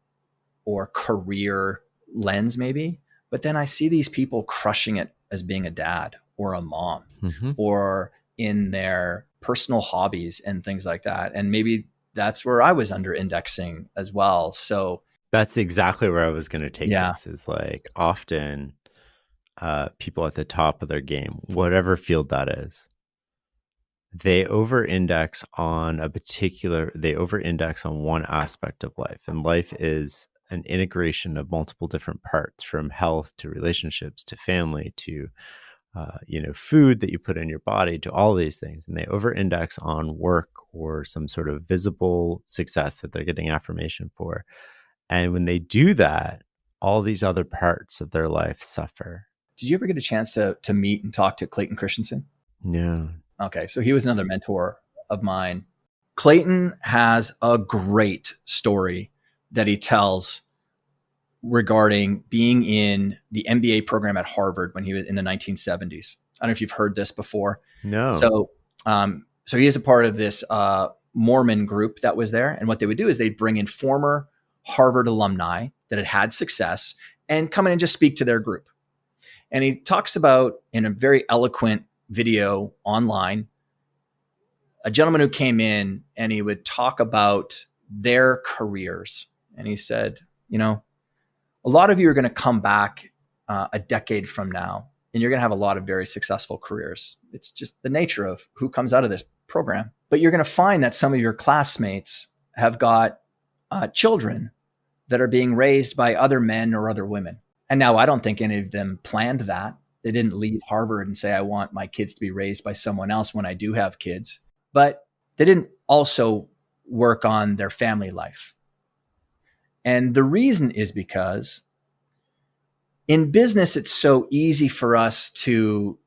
or career lens, maybe. But then I see these people crushing it as being a dad or a mom, Mm-hmm. or in their personal hobbies and things like that. And maybe that's where I was under indexing as well. So that's exactly where I was going to take Yeah. this, is like often people at the top of their game, whatever field that is, they over-index on one aspect of life. And life is an integration of multiple different parts, from health to relationships to family to food that you put in your body, to all these things. And they over-index on work or some sort of visible success that they're getting affirmation for. And when they do that, all these other parts of their life suffer. Did you ever get a chance to meet and talk to Clayton Christensen? No. Okay. So he was another mentor of mine. Clayton has a great story that he tells regarding being in the MBA program at Harvard when he was in the 1970s. I don't know if you've heard this before. No. So he is a part of this Mormon group that was there. And what they would do is they'd bring in former Harvard alumni that had had success and come in and just speak to their group. And he talks about, in a very eloquent video online, a gentleman who came in and he would talk about their careers. And he said, a lot of you are going to come back a decade from now, and you're going to have a lot of very successful careers. It's just the nature of who comes out of this program. But you're going to find that some of your classmates have got children that are being raised by other men or other women. And now I don't think any of them planned that. They didn't leave Harvard and say, "I want my kids to be raised by someone else when I do have kids." But they didn't also work on their family life. And the reason is because in business, it's so easy for us to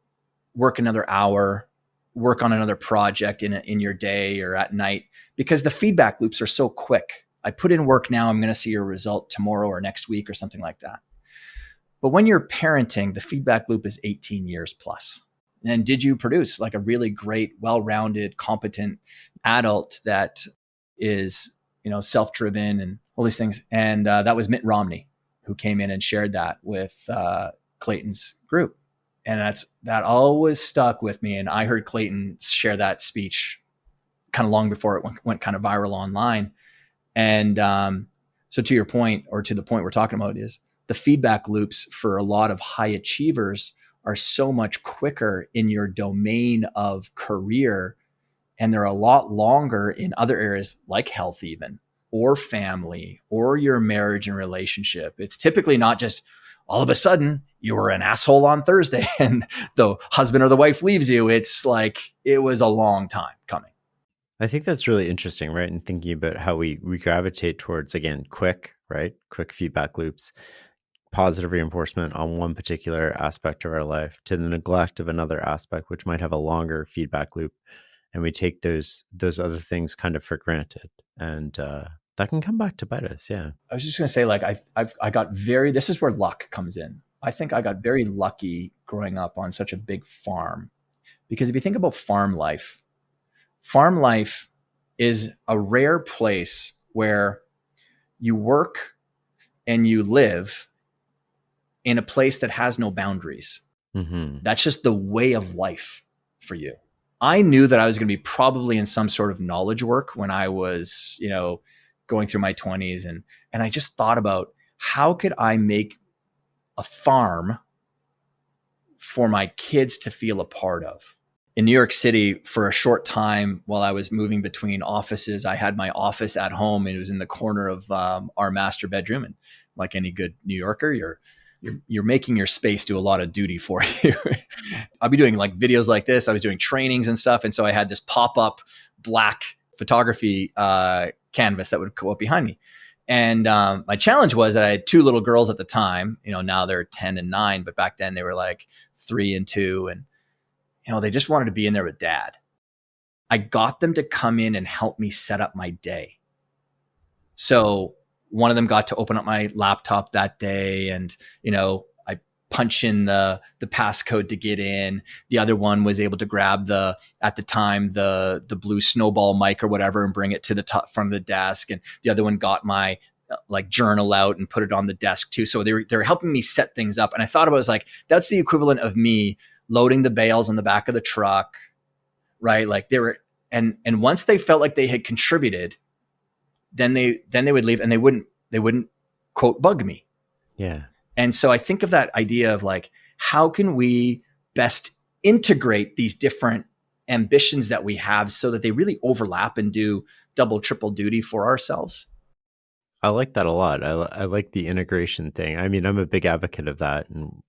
work another hour, work on another project in your day or at night, because the feedback loops are so quick. I put in work now, I'm going to see your result tomorrow or next week or something like that. But when you're parenting, the feedback loop is 18 years plus. And did you produce like a really great, well-rounded, competent adult that is, self-driven and all these things? And that was Mitt Romney, who came in and shared that with Clayton's group. And that always stuck with me. And I heard Clayton share that speech kind of long before it went kind of viral online. And so to your point, or to the point we're talking about, is the feedback loops for a lot of high achievers are so much quicker in your domain of career. And they're a lot longer in other areas like health even, or family, or your marriage and relationship. It's typically not just all of a sudden you were an asshole on Thursday and the husband or the wife leaves you. It's like, it was a long time coming. I think that's really interesting, right? And thinking about how we gravitate towards, again, quick feedback loops, positive reinforcement on one particular aspect of our life, to the neglect of another aspect, which might have a longer feedback loop. and we take those other things kind of for granted, and that can come back to bite us. Yeah. I was just going to say, like, I got this is where luck comes in. I think I got very lucky growing up on such a big farm, because if you think about farm life is a rare place where you work and you live in a place that has no boundaries. Mm-hmm. That's just the way of life for you. I knew that I was going to be probably in some sort of knowledge work when I was, going through my 20s. And I just thought about, how could I make a farm for my kids to feel a part of? In New York City, for a short time while I was moving between offices, I had my office at home, and it was in the corner of our master bedroom. And like any good New Yorker, you're making your space do a lot of duty for you. I'll be doing like videos like this. I was doing trainings and stuff. And so I had this pop-up black photography canvas that would go up behind me. And my challenge was that I had two little girls at the time. Now they're 10 and 9, but back then they were like 3 and 2. And, they just wanted to be in there with dad. I got them to come in and help me set up my day. So one of them got to open up my laptop that day, and, I punch in the passcode to get in. The other one was able to grab at the time, the blue snowball mic or whatever, and bring it to the top front of the desk. And the other one got my journal out and put it on the desk too. So they were helping me set things up. And I thought about it, was like, that's the equivalent of me loading the bales on the back of the truck, right? Like they were, and once they felt like they had contributed, then they would leave, and they wouldn't quote bug me. Yeah. And so I think of that idea of like, how can we best integrate these different ambitions that we have so that they really overlap and do double, triple duty for ourselves? I like that a lot. I like the integration thing. I mean, I'm a big advocate of that, and,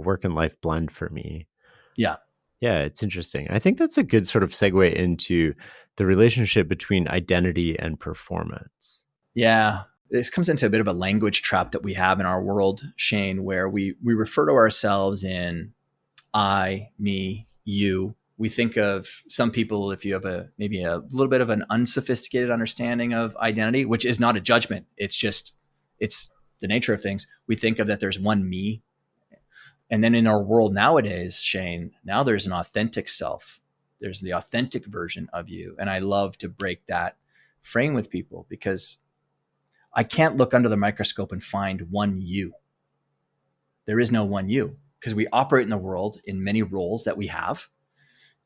work and life blend for me. Yeah. Yeah, it's interesting. I think that's a good sort of segue into the relationship between identity and performance. Yeah. This comes into a bit of a language trap that we have in our world, Shane, where we refer to ourselves in I, me, you. We think of some people, if you have maybe a little bit of an unsophisticated understanding of identity, which is not a judgment. It's the nature of things. We think of that there's one me. And then in our world nowadays, Shane, now there's an authentic self. There's the authentic version of you. And I love to break that frame with people, because I can't look under the microscope and find one you. There is no one you, because we operate in the world in many roles that we have.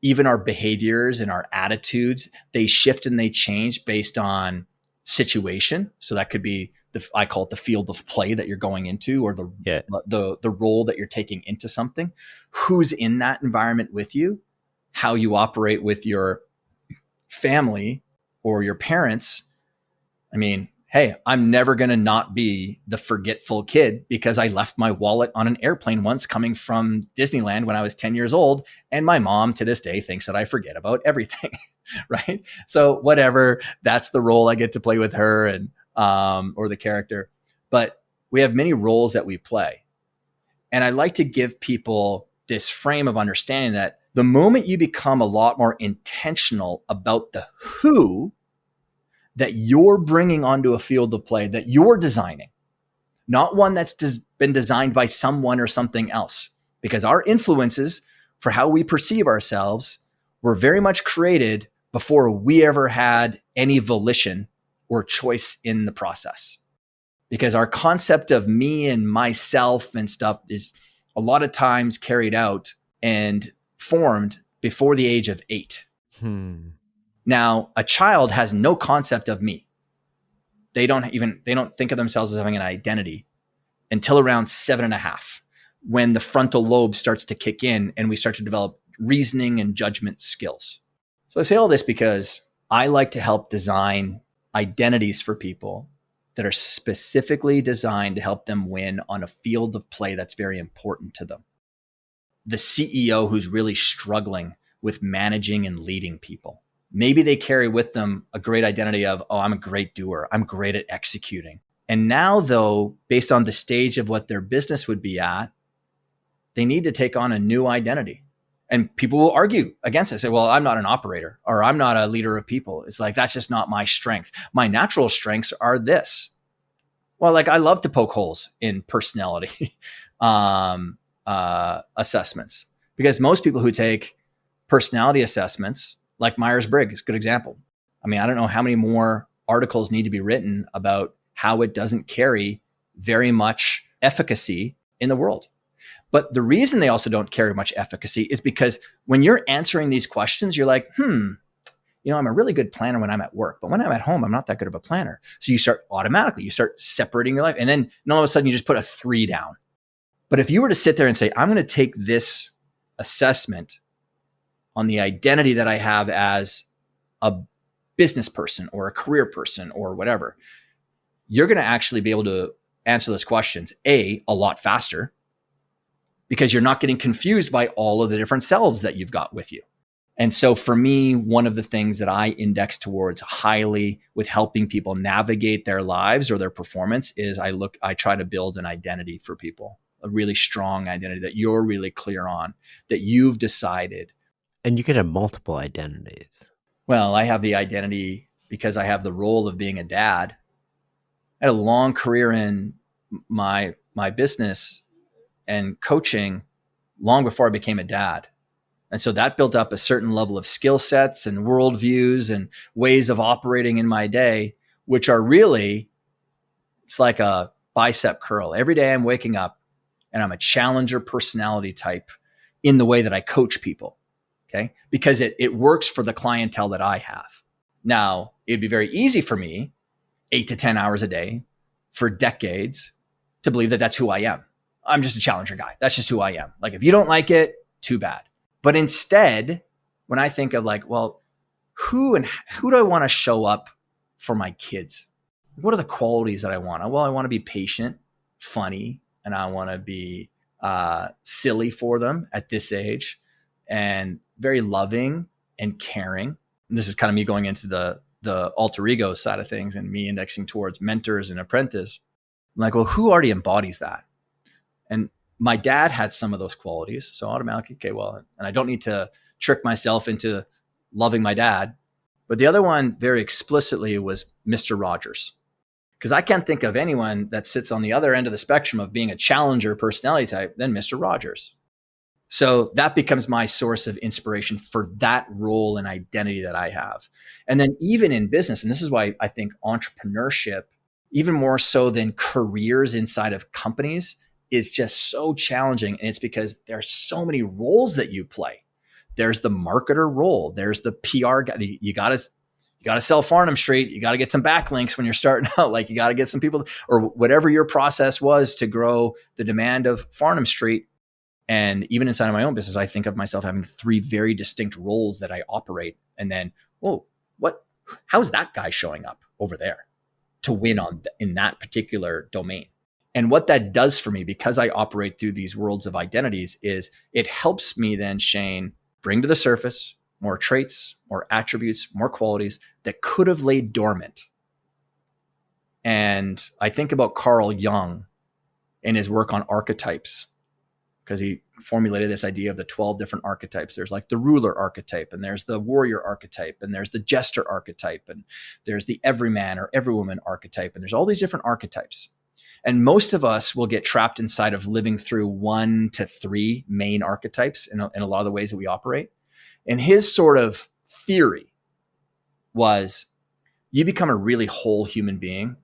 Even our behaviors and our attitudes, they shift and they change based on situation. So that could be I call it the field of play that you're going into, or the role that you're taking into something. Who's in that environment with you? How you operate with your family or your parents. I mean, hey, I'm never going to not be the forgetful kid because I left my wallet on an airplane once coming from Disneyland when I was 10 years old. And my mom to this day thinks that I forget about everything, right? So whatever, that's the role I get to play with her, and or the character. But we have many roles that we play. And I like to give people this frame of understanding that the moment you become a lot more intentional about the who that you're bringing onto a field of play that you're designing, not one that's been designed by someone or something else, because our influences for how we perceive ourselves were very much created before we ever had any volition or choice in the process. Because our concept of me and myself and stuff is a lot of times carried out and formed before the age of 8. Now, a child has no concept of me. They don't think of themselves as having an identity until around 7.5, when the frontal lobe starts to kick in and we start to develop reasoning and judgment skills. So I say all this because I like to help design identities for people that are specifically designed to help them win on a field of play that's very important to them. The CEO who's really struggling with managing and leading people. Maybe they carry with them a great identity of, oh, I'm a great doer. I'm great at executing. And now, though, based on the stage of what their business would be at, they need to take on a new identity. And people will argue against it, say, well, I'm not an operator, or I'm not a leader of people. It's like, that's just not my strength. My natural strengths are this. Well, like, I love to poke holes in personality assessments, because most people who take personality assessments, like Myers-Briggs, good example. I mean, I don't know how many more articles need to be written about how it doesn't carry very much efficacy in the world. But the reason they also don't carry much efficacy is because when you're answering these questions, you're like, I'm a really good planner when I'm at work, but when I'm at home, I'm not that good of a planner. So you start separating your life. And then all of a sudden you just put a 3 down. But if you were to sit there and say, I'm going to take this assessment on the identity that I have as a business person or a career person or whatever, you're going to actually be able to answer those questions, a lot faster, because you're not getting confused by all of the different selves that you've got with you. And so for me, one of the things that I index towards highly with helping people navigate their lives or their performance is I try to build an identity for people, a really strong identity that you're really clear on, that you've decided. And you can have multiple identities. Well, I have the identity because I have the role of being a dad. I had a long career in my business and coaching long before I became a dad. And so that built up a certain level of skill sets and worldviews and ways of operating in my day, which are really, it's like a bicep curl. Every day I'm waking up and I'm a challenger personality type in the way that I coach people. Okay. Because it works for the clientele that I have. Now, it'd be very easy for me 8 to 10 hours a day for decades to believe that that's who I am. I'm just a challenger guy. That's just who I am. Like, if you don't like it, too bad. But instead, when I think of like, well, who do I want to show up for my kids? What are the qualities that I want? Well, I want to be patient, funny, and I want to be silly for them at this age, and very loving and caring. And this is kind of me going into the alter ego side of things and me indexing towards mentors and apprentice. I'm like, well, who already embodies that? And my dad had some of those qualities. So automatically, okay, well, and I don't need to trick myself into loving my dad. But the other one very explicitly was Mr. Rogers. Because I can't think of anyone that sits on the other end of the spectrum of being a challenger personality type than Mr. Rogers. So that becomes my source of inspiration for that role and identity that I have. And then even in business, and this is why I think entrepreneurship, even more so than careers inside of companies, is just so challenging. And it's because there are so many roles that you play. There's the marketer role. There's the PR guy. You got to sell Farnham Street. You got to get some backlinks when you're starting out. Like, you got to get some people, or whatever your process was to grow the demand of Farnham Street. And even inside of my own business, I think of myself having 3 very distinct roles that I operate. And then, how's that guy showing up over there to win in that particular domain? And what that does for me, because I operate through these worlds of identities, is it helps me then, Shane, bring to the surface more traits, more attributes, more qualities that could have laid dormant. And I think about Carl Jung and his work on archetypes, because he formulated this idea of the 12 different archetypes. There's like the ruler archetype, and there's the warrior archetype, and there's the jester archetype, and there's the everyman or everywoman archetype. And there's all these different archetypes. And most of us will get trapped inside of living through 1 to 3 main archetypes in a lot of the ways that we operate. And his sort of theory was, you become a really whole human being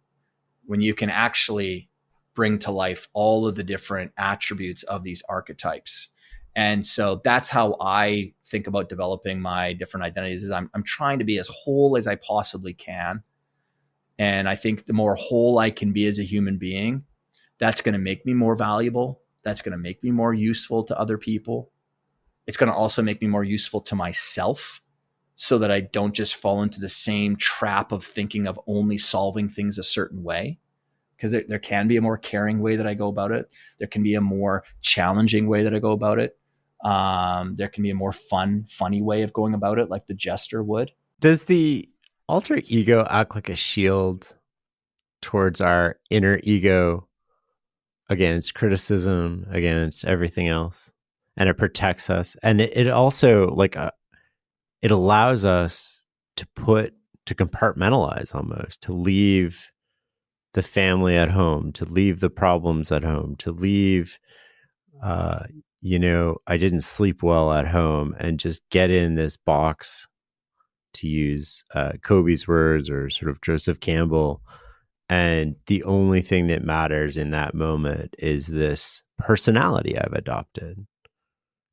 when you can actually bring to life all of the different attributes of these archetypes. And so that's how I think about developing my different identities, is I'm trying to be as whole as I possibly can. And I think the more whole I can be as a human being, that's going to make me more valuable. That's going to make me more useful to other people. It's going to also make me more useful to myself, so that I don't just fall into the same trap of thinking of only solving things a certain way. Because there can be a more caring way that I go about it. There can be a more challenging way that I go about it. There can be a more funny way of going about it, like the jester would. Does the alter ego act like a shield towards our inner ego against criticism, against everything else? and it protects us. And it also it allows us to compartmentalize almost, to leave the family at home, to leave the problems at home, to leave, uh, I didn't sleep well at home, and just get in this box, to use Kobe's words, or sort of Joseph Campbell. And the only thing that matters in that moment is this personality I've adopted,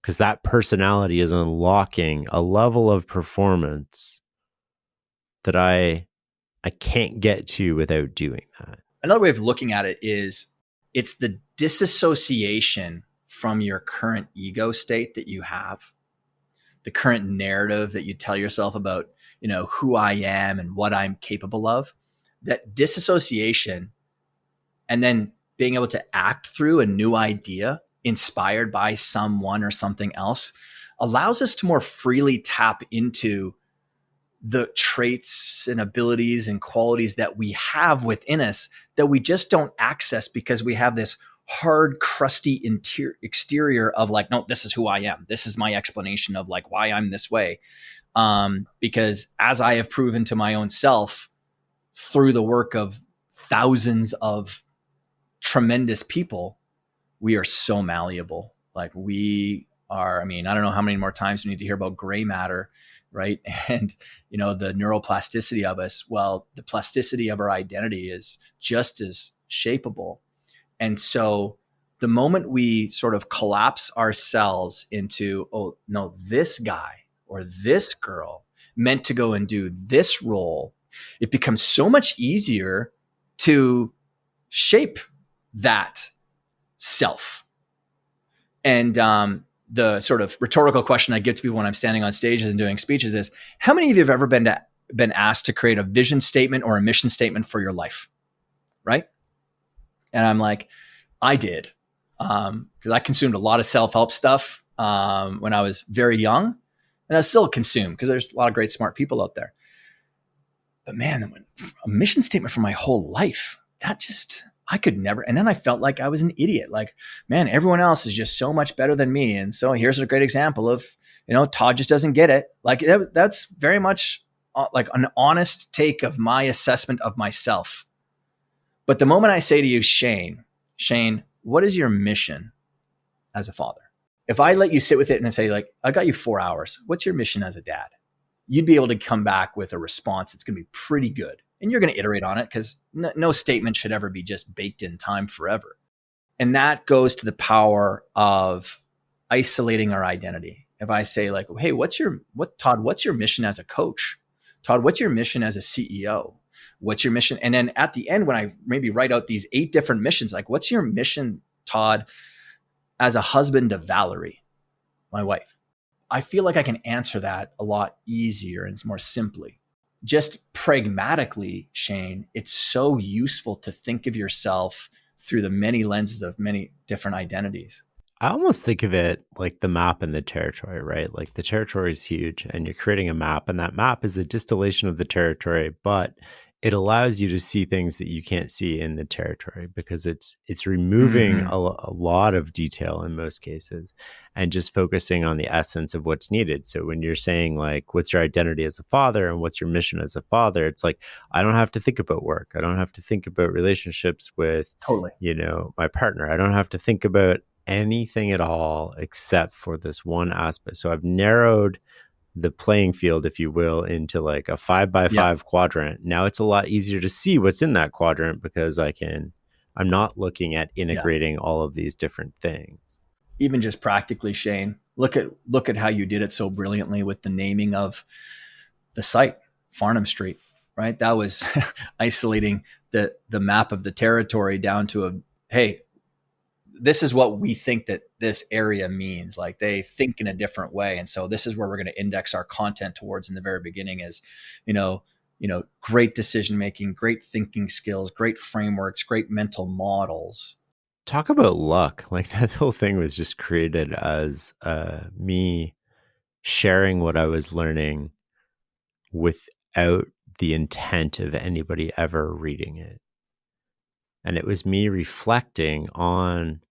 because that personality is unlocking a level of performance that I can't get to without doing that. Another way of looking at it is it's the disassociation from your current ego state that you have, the current narrative that you tell yourself about, who I am and what I'm capable of. That disassociation, and then being able to act through a new idea inspired by someone or something else, allows us to more freely tap into the traits and abilities and qualities that we have within us that we just don't access because we have this hard, crusty exterior of like, no, this is who I am. This is my explanation of like why I'm this way. Because as I have proven to my own self through the work of thousands of tremendous people, we are so malleable. Like we are, I don't know how many more times we need to hear about gray matter, right? And, the neuroplasticity of us. Well, the plasticity of our identity is just as shapeable. And so the moment we sort of collapse ourselves into, oh, no, this guy or this girl meant to go and do this role, it becomes so much easier to shape that self. And the sort of rhetorical question I give to people when I'm standing on stages and doing speeches is, how many of you have ever been asked to create a vision statement or a mission statement for your life? Right? And I'm like, I did. Because I consumed a lot of self-help stuff when I was very young. And I still consume because there's a lot of great, smart people out there. But man, a mission statement for my whole life, I could never. And then I felt like I was an idiot. Like, man, everyone else is just so much better than me. And so here's a great example of, Todd just doesn't get it. Like that's very much like an honest take of my assessment of myself. But the moment I say to you, Shane, what is your mission as a father? If I let you sit with it and say, like, I got you 4 hours, what's your mission as a dad? You'd be able to come back with a response that's going to be pretty good. And you're going to iterate on it because no statement should ever be just baked in time forever. And that goes to the power of isolating our identity. If I say like, hey, Todd, what's your mission as a coach? Todd, what's your mission as a CEO? What's your mission? And then at the end, when I maybe write out these 8 different missions, like, what's your mission, Todd, as a husband to Valerie, my wife? I feel like I can answer that a lot easier and more simply. Just pragmatically, Shane, it's so useful to think of yourself through the many lenses of many different identities. I almost think of it like the map and the territory, right? Like the territory is huge and you're creating a map, and that map is a distillation of the territory, but it allows you to see things that you can't see in the territory because it's removing a lot of detail in most cases and just focusing on the essence of what's needed. So when you're saying like, what's your identity as a father and what's your mission as a father? It's like, I don't have to think about work. I don't have to think about relationships with, my partner. I don't have to think about anything at all except for this one aspect. So I've narrowed the playing field, if you will, into like a 5x5 quadrant. Now it's a lot easier to see what's in that quadrant because I'm not looking at integrating all of these different things. Even just practically, Shane, look at how you did it so brilliantly with the naming of the site, Farnham Street, right? That was isolating the map of the territory down to hey, this is what we think that this area means. Like they think in a different way. And so this is where we're going to index our content towards in the very beginning is, great decision-making, great thinking skills, great frameworks, great mental models. Talk about luck. Like that whole thing was just created as me sharing what I was learning without the intent of anybody ever reading it. And it was me reflecting on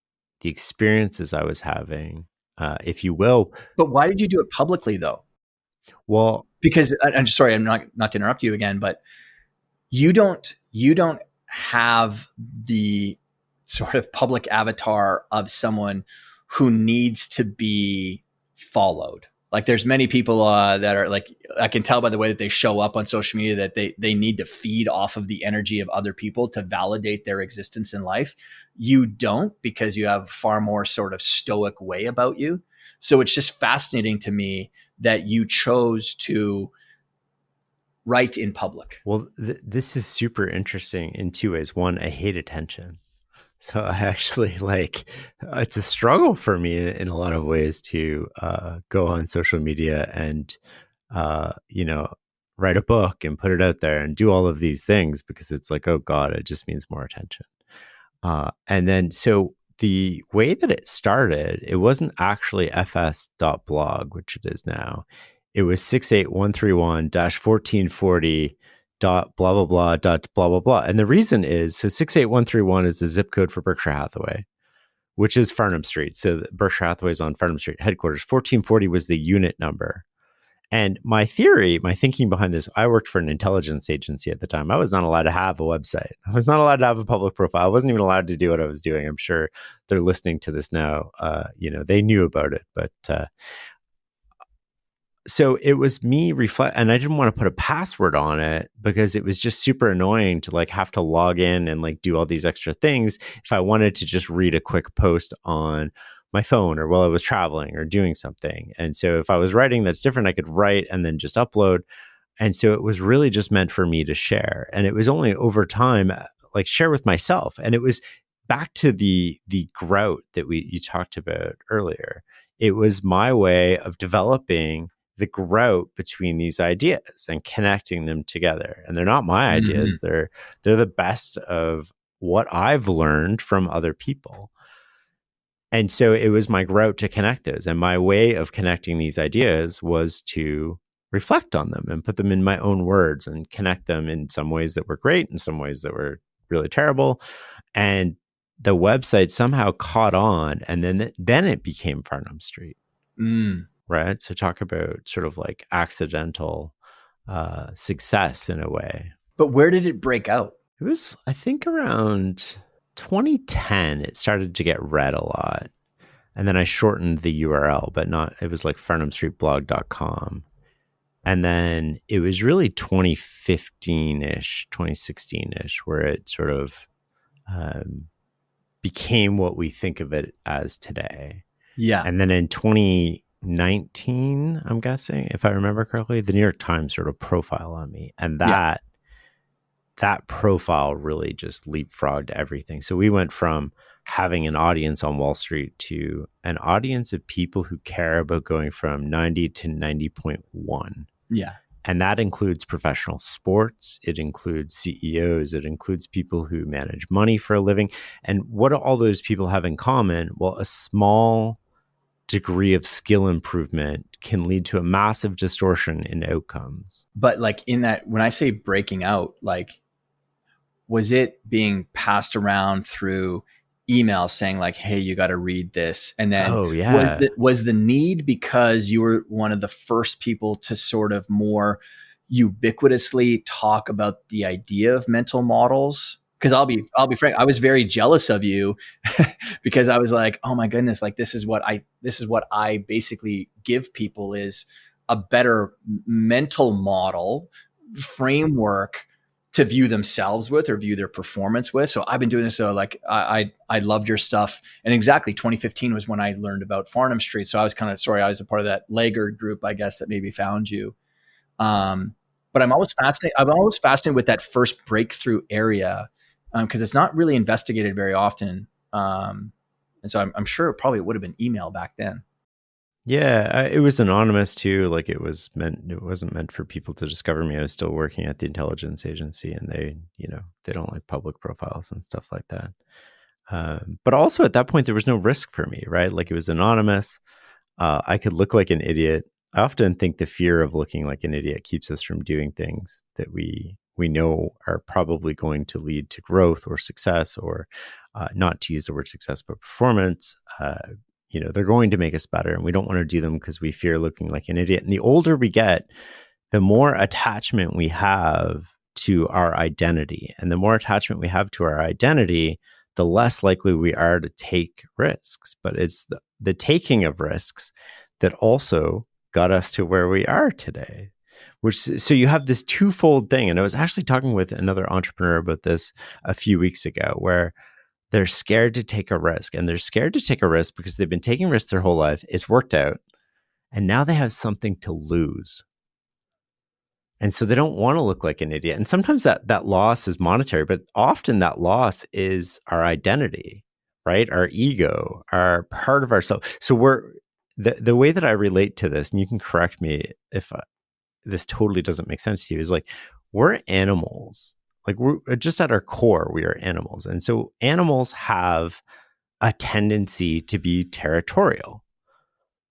the experiences I was having if you will. But why did you do it publicly though? Well, Because I'm sorry, I'm not to interrupt you again, but you don't have the sort of public avatar of someone who needs to be followed. Like there's many people that are like, I can tell by the way that they show up on social media that they need to feed off of the energy of other people to validate their existence in life. You don't, because you have a far more sort of stoic way about you. So it's just fascinating to me that you chose to write in public. well, this is super interesting in two ways. One, I hate attention. So I actually it's a struggle for me in a lot of ways to go on social media and, write a book and put it out there and do all of these things, because it's like, oh God, it just means more attention. And then, so the way that it started, it wasn't actually fs.blog, which it is now. It was 68131-1440 dot blah blah blah dot blah blah blah. And the reason is, so 68131 is the zip code for Berkshire Hathaway, which is Farnham Street. So Berkshire Hathaway is on Farnham Street headquarters. 1440 was the unit number. And my thinking behind this, I worked for an intelligence agency at the time. I was not allowed to have a website. I was not allowed to have a public profile. I wasn't even allowed to do what I was doing. I'm sure they're listening to this now. They knew about it, but so it was me reflect, and I didn't want to put a password on it because it was just super annoying to have to log in and do all these extra things if I wanted to just read a quick post on my phone or while I was traveling or doing something. And so if I was writing that's different, I could write and then just upload. And so it was really just meant for me to share. And it was only over time, share with myself. And it was back to the grout that you talked about earlier. It was my way of developing the grout between these ideas and connecting them together. And they're not my ideas. They're the best of what I've learned from other people. And so it was my grout to connect those. And my way of connecting these ideas was to reflect on them and put them in my own words and connect them in some ways that were great, in some ways that were really terrible. And the website somehow caught on, and then it became Farnham Street. Right. So talk about sort of accidental success in a way. But where did it break out? It was, I think, around 2010. It started to get read a lot. And then I shortened the URL, but it was farnhamstreetblog.com. And then it was really 2015-ish, 2016-ish, where it sort of became what we think of it as today. Yeah. And then in 2019, I'm guessing, if I remember correctly, the New York Times sort of profile on me. And that profile really just leapfrogged everything. So we went from having an audience on Wall Street to an audience of people who care about going from 90 to 90.1. Yeah. And that includes professional sports. It includes CEOs. It includes people who manage money for a living. And what do all those people have in common? Well, a small degree of skill improvement can lead to a massive distortion in outcomes. But in that, when I say breaking out, was it being passed around through email saying hey, you got to read this? And then was the need because you were one of the first people to sort of more ubiquitously talk about the idea of mental models? Because I'll be frank, I was very jealous of you because I was like, oh my goodness, this is what I basically give people is a better mental model framework to view themselves with or view their performance with. So I've been doing this. So I loved your stuff. And exactly 2015 was when I learned about Farnham Street. So I was I was a part of that laggard group, I guess, that maybe found you. But I'm always fascinated with that first breakthrough area because it's not really investigated very often. And so I'm sure it probably would have been email back then. Yeah, it was anonymous too. It wasn't meant for people to discover me. I was still working at the intelligence agency, and they don't like public profiles and stuff like that. But also at that point, there was no risk for me, right? It was anonymous. I could look like an idiot. I often think the fear of looking like an idiot keeps us from doing things that we know are probably going to lead to growth or success, or not to use the word success, but performance. they're going to make us better, and we don't want to do them because we fear looking like an idiot. And the older we get, the more attachment we have to our identity. And the more attachment we have to our identity, the less likely we are to take risks. But it's the taking of risks that also got us to where we are today. So you have this twofold thing. And I was actually talking with another entrepreneur about this a few weeks ago, where they're scared to take a risk. And they're scared to take a risk because they've been taking risks their whole life. It's worked out. And now they have something to lose. And so they don't want to look like an idiot. And sometimes that loss is monetary, but often that loss is our identity, right? Our ego, our part of ourselves. So the way that I relate to this, and you can correct me if this totally doesn't make sense to you, is like, we're animals. Like, we're just at our core, we are animals. And so animals have a tendency to be territorial.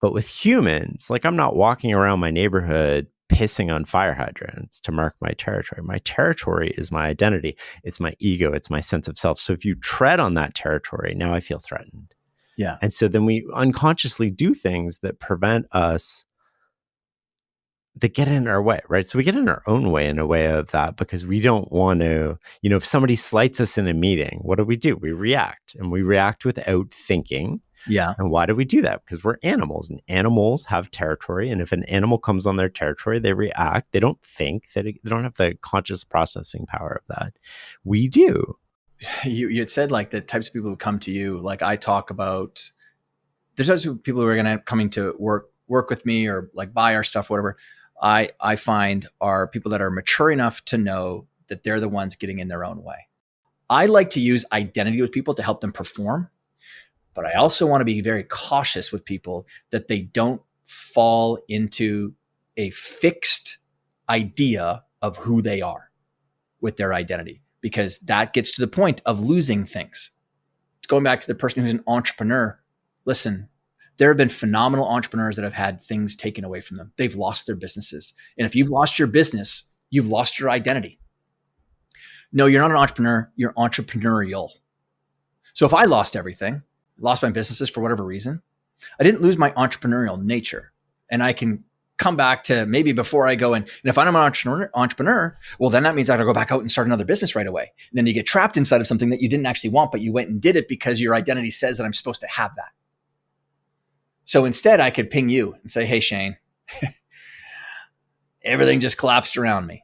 But with humans, like, I'm not walking around my neighborhood pissing on fire hydrants to mark my territory. My territory is my identity. It's my ego. It's my sense of self. So if you tread on that territory, now I feel threatened. Yeah. And so then we unconsciously do things that prevent us, that get in our way, right? So we get in our own way, in a way of that, because we don't want to, if somebody slights us in a meeting, what do? We react, and we react without thinking. Yeah. And why do we do that? Because we're animals, and animals have territory. And if an animal comes on their territory, they react. They don't think, they don't have the conscious processing power of that. We do. You had said, like, the types of people who come to you, like, I talk about, there's types of people who are going to coming to work with me, or like buy our stuff, whatever. I find are people that are mature enough to know that they're the ones getting in their own way. I like to use identity with people to help them perform. But I also want to be very cautious with people that they don't fall into a fixed idea of who they are with their identity, because that gets to the point of losing things. Going back to the person who's an entrepreneur, listen, there have been phenomenal entrepreneurs that have had things taken away from them. They've lost their businesses. And if you've lost your business, you've lost your identity. No, you're not an entrepreneur, you're entrepreneurial. So if I lost everything, lost my businesses for whatever reason, I didn't lose my entrepreneurial nature. And I can come back to maybe before I go in. And if I'm an entrepreneur, well, then that means I got to go back out and start another business right away. And then you get trapped inside of something that you didn't actually want, but you went and did it because your identity says that I'm supposed to have that. So instead, I could ping you and say, hey, Shane, everything just collapsed around me.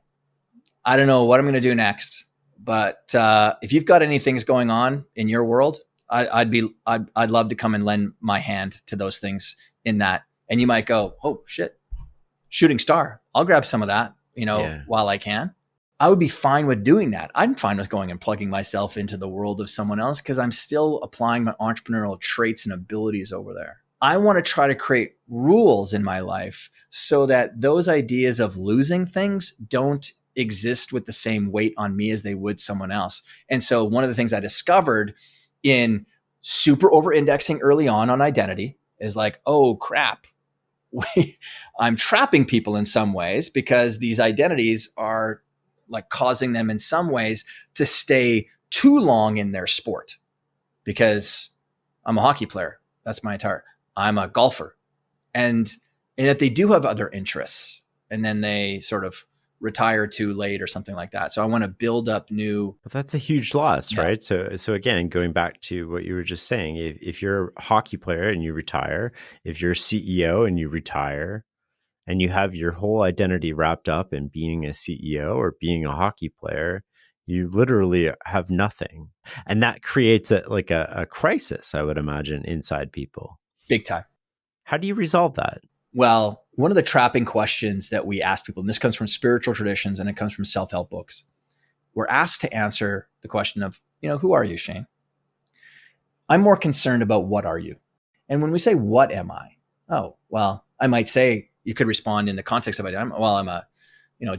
I don't know what I'm going to do next. But if you've got any things going on in your world, I'd love to come and lend my hand to those things in that. And you might go, oh shit, shooting star. I'll grab some of that, while I can. I would be fine with doing that. I'm fine with going and plugging myself into the world of someone else, because I'm still applying my entrepreneurial traits and abilities over there. I want to try to create rules in my life so that those ideas of losing things don't exist with the same weight on me as they would someone else. And so one of the things I discovered in super over-indexing early on identity is like, oh crap, I'm trapping people in some ways, because these identities are like causing them in some ways to stay too long in their sport. Because I'm a hockey player. That's my entire, I'm a golfer. And that they do have other interests, and then they sort of retire too late or something like that. So I want to build up new. But that's a huge loss, right? So again, going back to what you were just saying, if you're a hockey player and you retire, if you're a CEO and you retire, and you have your whole identity wrapped up in being a CEO or being a hockey player, you literally have nothing. And that creates a crisis, I would imagine, inside people. Big time. How do you resolve that? Well, one of the trapping questions that we ask people, and this comes from spiritual traditions and it comes from self-help books, we're asked to answer the question of, who are you, Shane? I'm more concerned about what are you? And when we say, what am I? Oh, well, I might say, you could respond in the context of it. I'm a,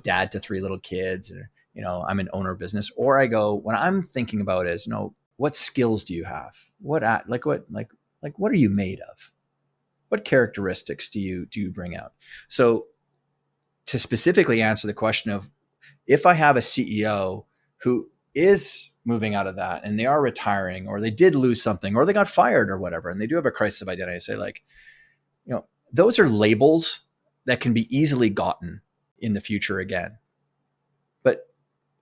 dad to 3 little kids, or, I'm an owner of business. Or I go, when I'm thinking about it is, what skills do you have? What are you made of? What characteristics do you bring out? So to specifically answer the question of, if I have a CEO who is moving out of that and they are retiring, or they did lose something, or they got fired or whatever, and they do have a crisis of identity, I say, like, those are labels that can be easily gotten in the future again. But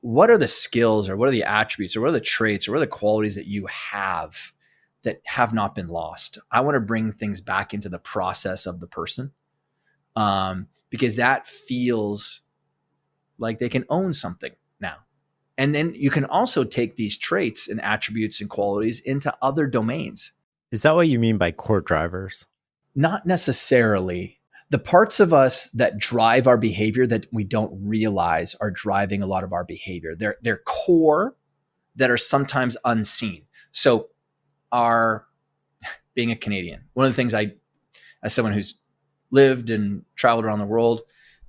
what are the skills, or what are the attributes, or what are the traits, or what are the qualities that you have that have not been lost? I want to bring things back into the process of the person, because that feels like they can own something now. And then you can also take these traits and attributes and qualities into other domains. Is that what you mean by core drivers? Not necessarily. The parts of us that drive our behavior that we don't realize are driving a lot of our behavior. They're core that are sometimes unseen. So being a Canadian, one of the things as someone who's lived and traveled around the world,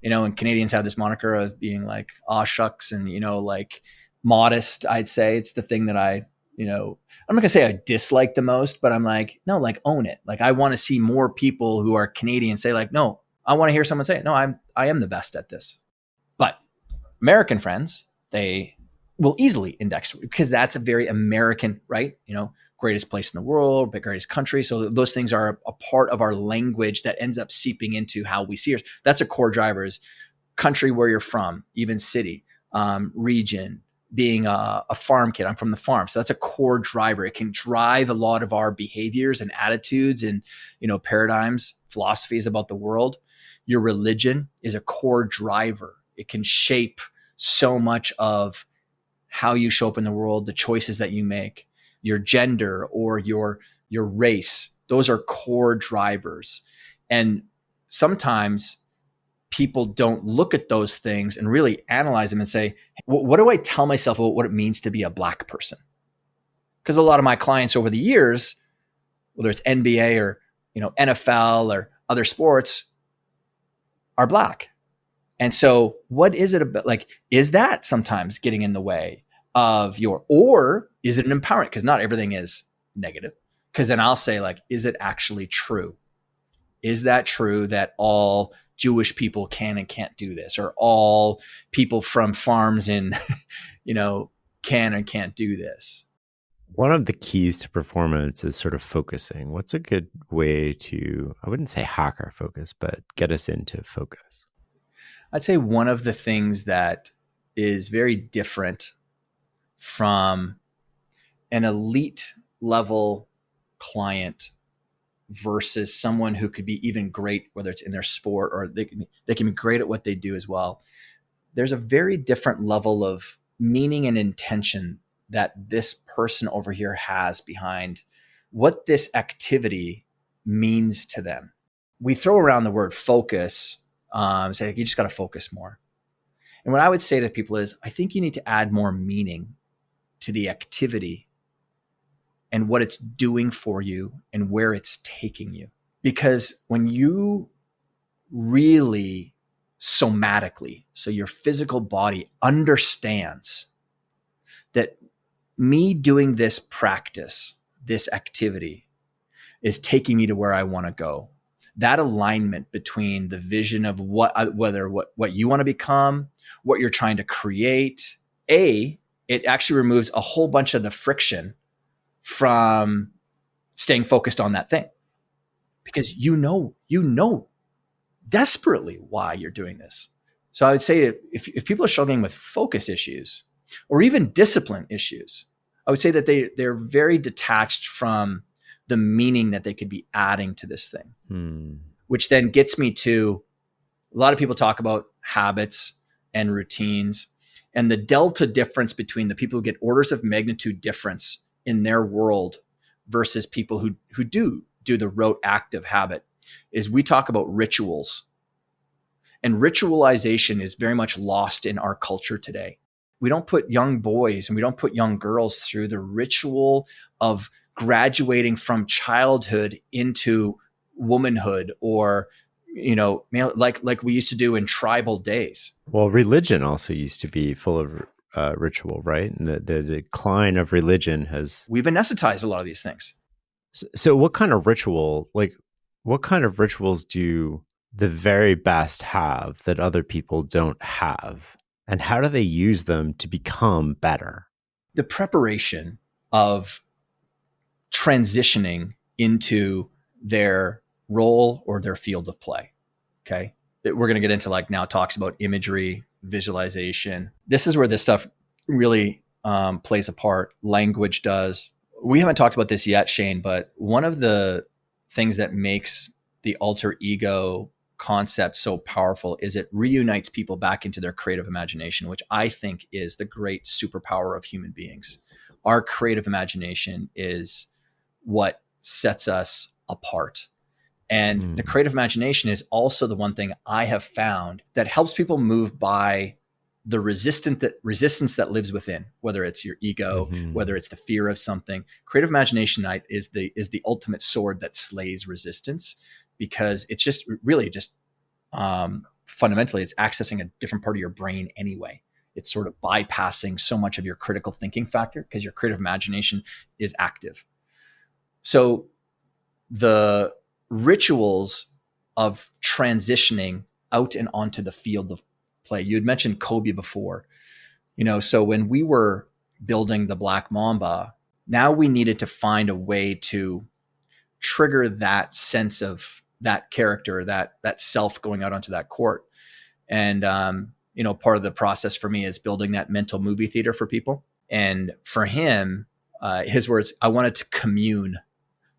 and Canadians have this moniker of being like, aw shucks, and, like modest, I'd say. It's the thing that I'm not going to say I dislike the most, but I'm like, no, like own it. Like I want to see more people who are Canadian say like, no, I want to hear someone say, no, I am the best at this. But American friends, they will easily index, because that's a very American, right? Greatest place in the world, but greatest country. So those things are a part of our language that ends up seeping into how we see it. That's a core driver, is country, where you're from, even city, region, being a farm kid. I'm from the farm. So that's a core driver. It can drive a lot of our behaviors and attitudes and, paradigms, philosophies about the world. Your religion is a core driver. It can shape so much of how you show up in the world, the choices that you make. Your gender or your race, those are core drivers. And sometimes people don't look at those things and really analyze them and say, what do I tell myself about what it means to be a Black person? Because a lot of my clients over the years, whether it's NBA or NFL or other sports, are Black. And so what is it about? Like, is that sometimes getting in the way of or is it an empowerment? Because not everything is negative. Because then I'll say, like, is it actually true? Is that true that all Jewish people can and can't do this, or all people from farms in, can and can't do this? One of the keys to performance is sort of focusing. What's a good way to, I wouldn't say hack our focus, but get us into focus? I'd say one of the things that is very different from an elite level client versus someone who could be even great, whether it's in their sport or they can be great at what they do as well. There's a very different level of meaning and intention that this person over here has behind what this activity means to them. We throw around the word focus, say you just got to focus more. And what I would say to people is, I think you need to add more meaning to the activity and what it's doing for you and where it's taking you. Because when you really somatically, so your physical body understands that me doing this practice, this activity is taking me to where I want to go. That alignment between the vision of what you want to become, what you're trying to create, it actually removes a whole bunch of the friction from staying focused on that thing, because you know desperately why you're doing this. So I would say if people are struggling with focus issues or even discipline issues, I would say that they're very detached from the meaning that they could be adding to this thing, which then gets me to a lot of people talk about habits and routines, and the delta difference between the people who get orders of magnitude difference in their world versus people who do the rote active habit is we talk about rituals. And ritualization is very much lost in our culture today. We don't put young boys and we don't put young girls through the ritual of graduating from childhood into womanhood, or like we used to do in tribal days. Well, religion also used to be full of ritual, right? And the decline of religion we've anesthetized a lot of these things. So what kind of rituals do the very best have that other people don't have? And how do they use them to become better? the preparation of transitioning into their role or their field of play. Okay. We're going to get into like now talks about imagery, visualization. This is where this stuff really plays a part. Language does. We haven't talked about this yet, Shane, but one of the things that makes the alter ego concept so powerful is it reunites people back into their creative imagination, which I think is the great superpower of human beings. Our creative imagination is what sets us apart. And the creative imagination is also the one thing I have found that helps people move by the resistance that lives within, whether it's your ego, whether it's the fear of something. Creative imagination is the ultimate sword that slays resistance, because it's just really just fundamentally it's accessing a different part of your brain anyway. It's sort of bypassing so much of your critical thinking factor because your creative imagination is active. So the rituals of transitioning out and onto the field of play. You had mentioned Kobe before, so when we were building the Black Mamba, now we needed to find a way to trigger that sense of that character, that self going out onto that court. And, part of the process for me is building that mental movie theater for people. And for him, his words, I wanted to commune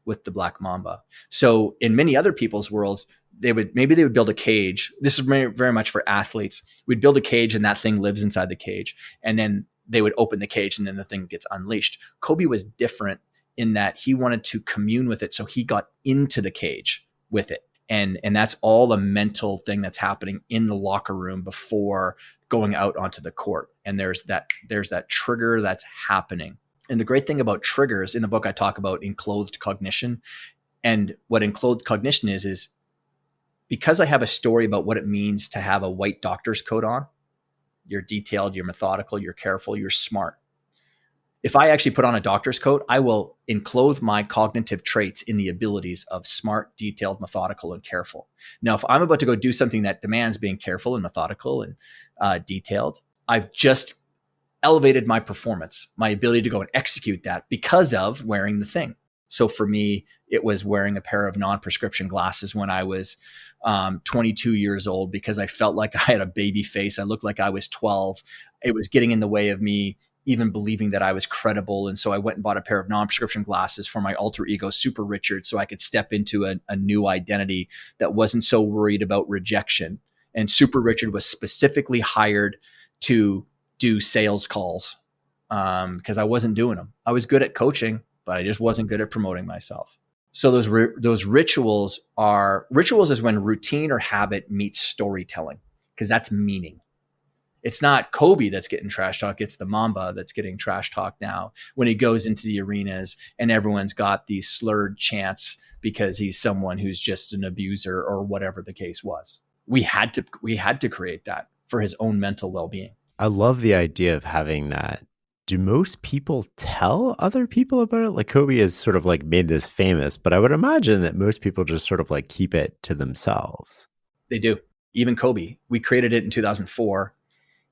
with the Black Mamba. So in many other people's worlds, they would build a cage. This is very much for athletes. We'd build a cage and that thing lives inside the cage. And then they would open the cage and then the thing gets unleashed. Kobe was different in that he wanted to commune with it. So he got into the cage with it. And that's all a mental thing that's happening in the locker room before going out onto the court. And there's that trigger that's happening. And the great thing about triggers in the book, I talk about enclothed cognition. And what enclothed cognition is because I have a story about what it means to have a white doctor's coat on, you're detailed, you're methodical, you're careful, you're smart. If I actually put on a doctor's coat, I will enclose my cognitive traits in the abilities of smart, detailed, methodical, and careful. Now, if I'm about to go do something that demands being careful and methodical and detailed, I've just elevated my performance, my ability to go and execute that because of wearing the thing. So for me, it was wearing a pair of non-prescription glasses when I was 22 years old because I felt like I had a baby face. I looked like I was 12. It was getting in the way of me even believing that I was credible. And so I went and bought a pair of non-prescription glasses for my alter ego, Super Richard, so I could step into a new identity that wasn't so worried about rejection. And Super Richard was specifically hired to do sales calls because I wasn't doing them. I was good at coaching, but I just wasn't good at promoting myself. So those rituals is when routine or habit meets storytelling, because that's meaning. It's not Kobe that's getting trash talk. It's the Mamba that's getting trash talk now when he goes into the arenas and everyone's got these slurred chants because he's someone who's just an abuser or whatever the case was. We had to create that for his own mental well-being. I love the idea of having that. Do most people tell other people about it? Like Kobe has sort of like made this famous, but I would imagine that most people just sort of like keep it to themselves. They do. Even Kobe, we created it in 2004.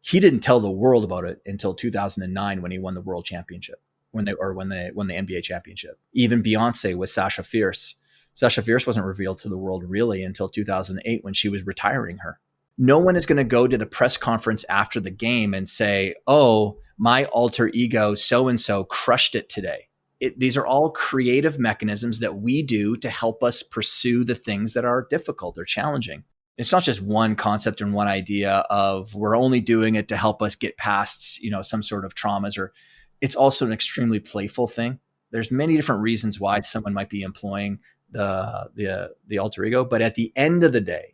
He didn't tell the world about it until 2009 when he won the world championship, when they won the NBA championship. Even Beyonce with Sasha Fierce. Sasha Fierce wasn't revealed to the world really until 2008 when she was retiring her. No one is going to go to the press conference after the game and say, oh, my alter ego so-and-so crushed it today. These are all creative mechanisms that we do to help us pursue the things that are difficult or challenging. It's not just one concept and one idea of we're only doing it to help us get past, some sort of traumas, or it's also an extremely playful thing. There's many different reasons why someone might be employing the alter ego, but at the end of the day,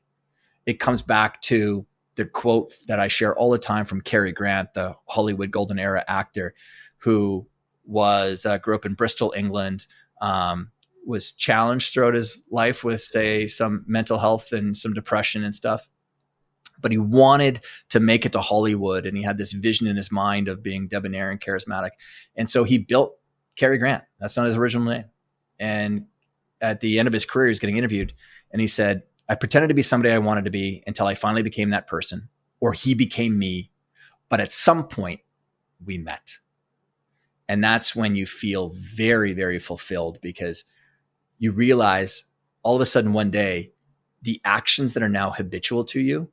it comes back to the quote that I share all the time from Cary Grant, the Hollywood Golden Era actor who grew up in Bristol, England, was challenged throughout his life with, say, some mental health and some depression and stuff. But he wanted to make it to Hollywood, and he had this vision in his mind of being debonair and charismatic. And so he built Cary Grant. That's not his original name. And at the end of his career, he was getting interviewed, and he said, I pretended to be somebody I wanted to be until I finally became that person, or he became me. But at some point, we met. And that's when you feel very, very fulfilled, because you realize all of a sudden one day, the actions that are now habitual to you,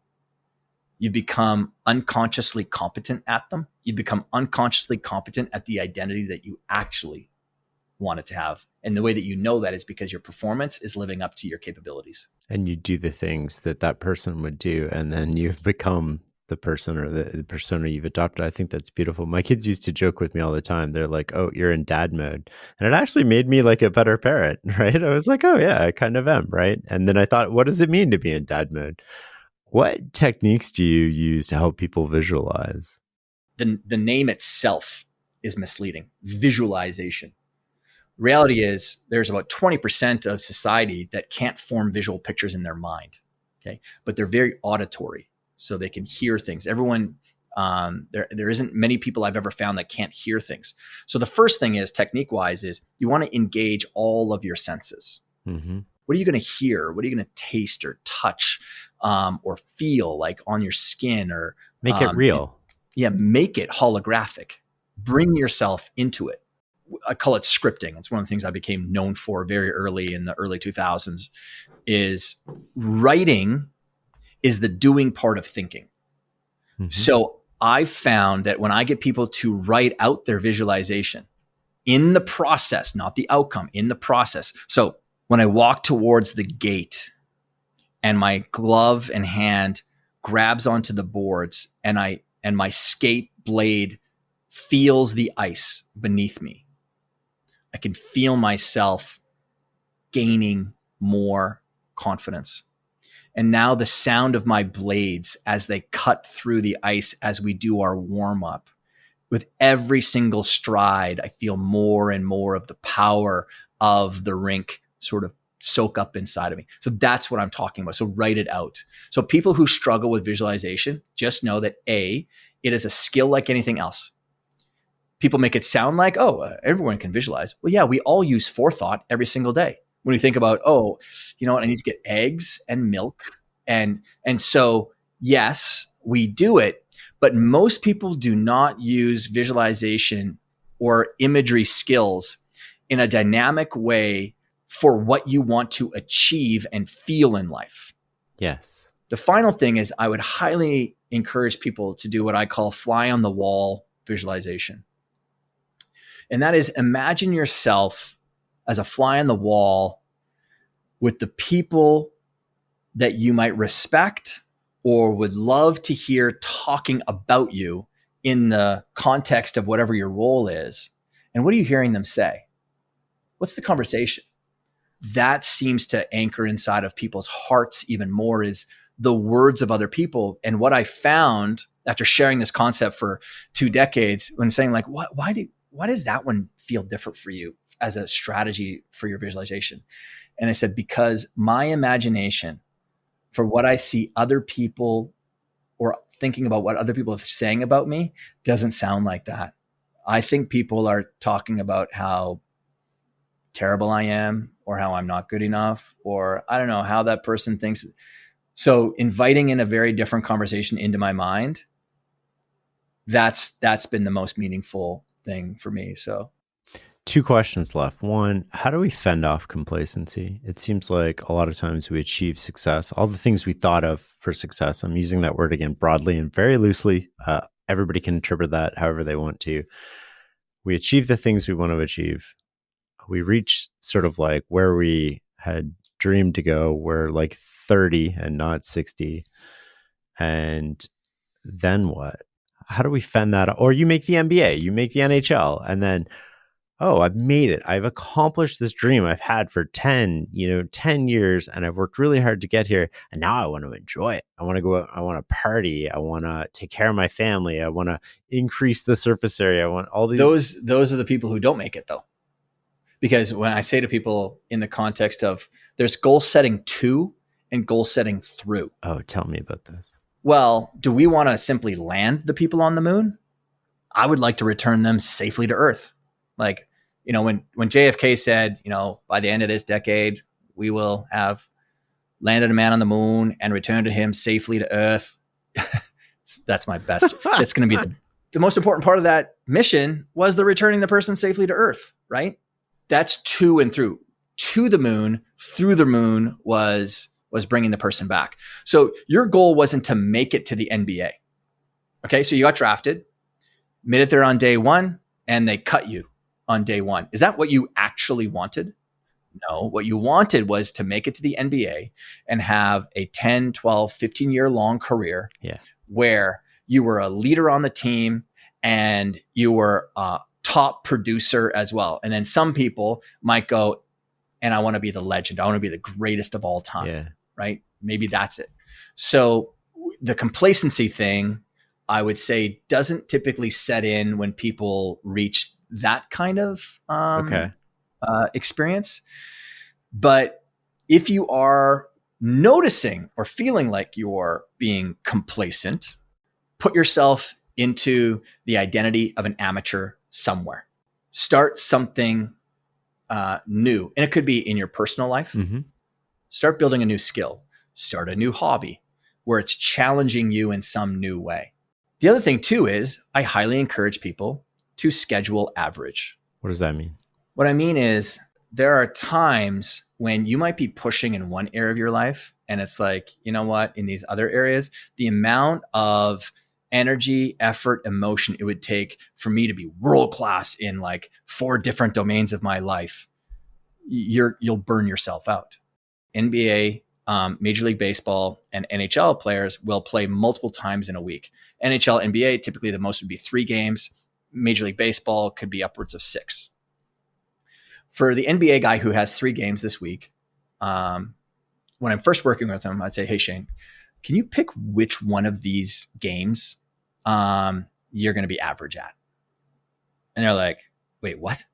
you become unconsciously competent at them. You become unconsciously competent at the identity that you actually wanted to have. And the way that you know that is because your performance is living up to your capabilities. And you do the things that that person would do, and then you've become the person or the persona you've adopted. I think that's beautiful. My kids used to joke with me all the time. They're like, "Oh, you're in dad mode." And it actually made me like a better parent, right? I was like, "Oh yeah, I kind of am," right? And then I thought, what does it mean to be in dad mode? What techniques do you use to help people visualize? The name itself is misleading. Visualization. Reality is there's about 20% of society that can't form visual pictures in their mind. Okay. But they're very auditory, so they can hear things. Everyone, there isn't many people I've ever found that can't hear things. So the first thing is, technique wise, is you want to engage all of your senses. Mm-hmm. What are you going to hear? What are you going to taste or touch, or feel like on your skin, or Make it real? Make it holographic. Bring yourself into it. I call it scripting. It's one of the things I became known for very early in the early 2000s. Is writing is the doing part of thinking. Mm-hmm. So I found that when I get people to write out their visualization in the process, not the outcome, in the process. So when I walk towards the gate and my glove and hand grabs onto the boards, and my skate blade feels the ice beneath me, I can feel myself gaining more confidence. And now the sound of my blades as they cut through the ice as we do our warm up, with every single stride, I feel more and more of the power of the rink sort of soak up inside of me. So that's what I'm talking about. So write it out. So people who struggle with visualization, just know that it is a skill like anything else. People make it sound like, everyone can visualize. Well, yeah, we all use forethought every single day. When you think about, you know what, I need to get eggs and milk. And so, yes, we do it, but most people do not use visualization or imagery skills in a dynamic way for what you want to achieve and feel in life. Yes. The final thing is, I would highly encourage people to do what I call fly on the wall visualization. And that is, imagine yourself as a fly on the wall with the people that you might respect or would love to hear talking about you in the context of whatever your role is. And what are you hearing them say? What's the conversation? That seems to anchor inside of people's hearts even more, is the words of other people. And what I found after sharing this concept for 2 decades, when saying like, why does that one feel different for you as a strategy for your visualization? And I said, because my imagination for what I see other people, or thinking about what other people are saying about me, doesn't sound like that. I think people are talking about how terrible I am, or how I'm not good enough, or I don't know how that person thinks. So inviting in a very different conversation into my mind, that's been the most meaningful thing for me. So 2 questions left. One, how do we fend off complacency? It seems like a lot of times we achieve success, all the things we thought of for success. I'm using that word again broadly and very loosely. Everybody can interpret that however they want to. We achieve the things we want to achieve. We reach sort of like where we had dreamed to go. We're like 30 and not 60. And then what? How do we fend that? Or you make the NBA, you make the NHL, and then, I've made it. I've accomplished this dream I've had for 10 years, and I've worked really hard to get here. And now I want to enjoy it. I want to go out. I want to party. I want to take care of my family. I want to increase the surface area. I want all these. Those are the people who don't make it, though. Because when I say to people in the context of, there's goal setting to and goal setting through. Oh, tell me about this. Well, do we want to simply land the people on the moon? I would like to return them safely to Earth. Like, when JFK said, by the end of this decade, we will have landed a man on the moon and returned to him safely to Earth. That's my best. It's going to be the most important part of that mission was the returning the person safely to Earth, right? That's to and through. To the moon, through the moon was bringing the person back. So your goal wasn't to make it to the NBA. Okay, so you got drafted, made it there on day one, and they cut you on day one. Is that what you actually wanted? No, what you wanted was to make it to the NBA and have a 10, 12, 15-year long career where you were a leader on the team and you were a top producer as well. And then some people might go, and I want to be the legend. I want to be the greatest of all time, right? Maybe that's it. So the complacency thing, I would say, doesn't typically set in when people reach that kind of experience. But if you are noticing or feeling like you're being complacent, put yourself into the identity of an amateur somewhere. Start something new. And it could be in your personal life. Mm-hmm. Start building a new skill. Start a new hobby where it's challenging you in some new way. The other thing too is I highly encourage people to schedule average. What does that mean? What I mean is there are times when you might be pushing in one area of your life and it's like, you know what, in these other areas, the amount of energy, effort, emotion it would take for me to be world-class in like 4 different domains of my life, you'll burn yourself out. NBA, Major League Baseball, and NHL players will play multiple times in a week. NHL, NBA, typically the most would be 3 games. Major League Baseball could be upwards of 6. For the NBA guy who has 3 games this week, when I'm first working with him, I'd say, hey, Shane, can you pick which one of these games you're going to be average at? And they're like, wait, what?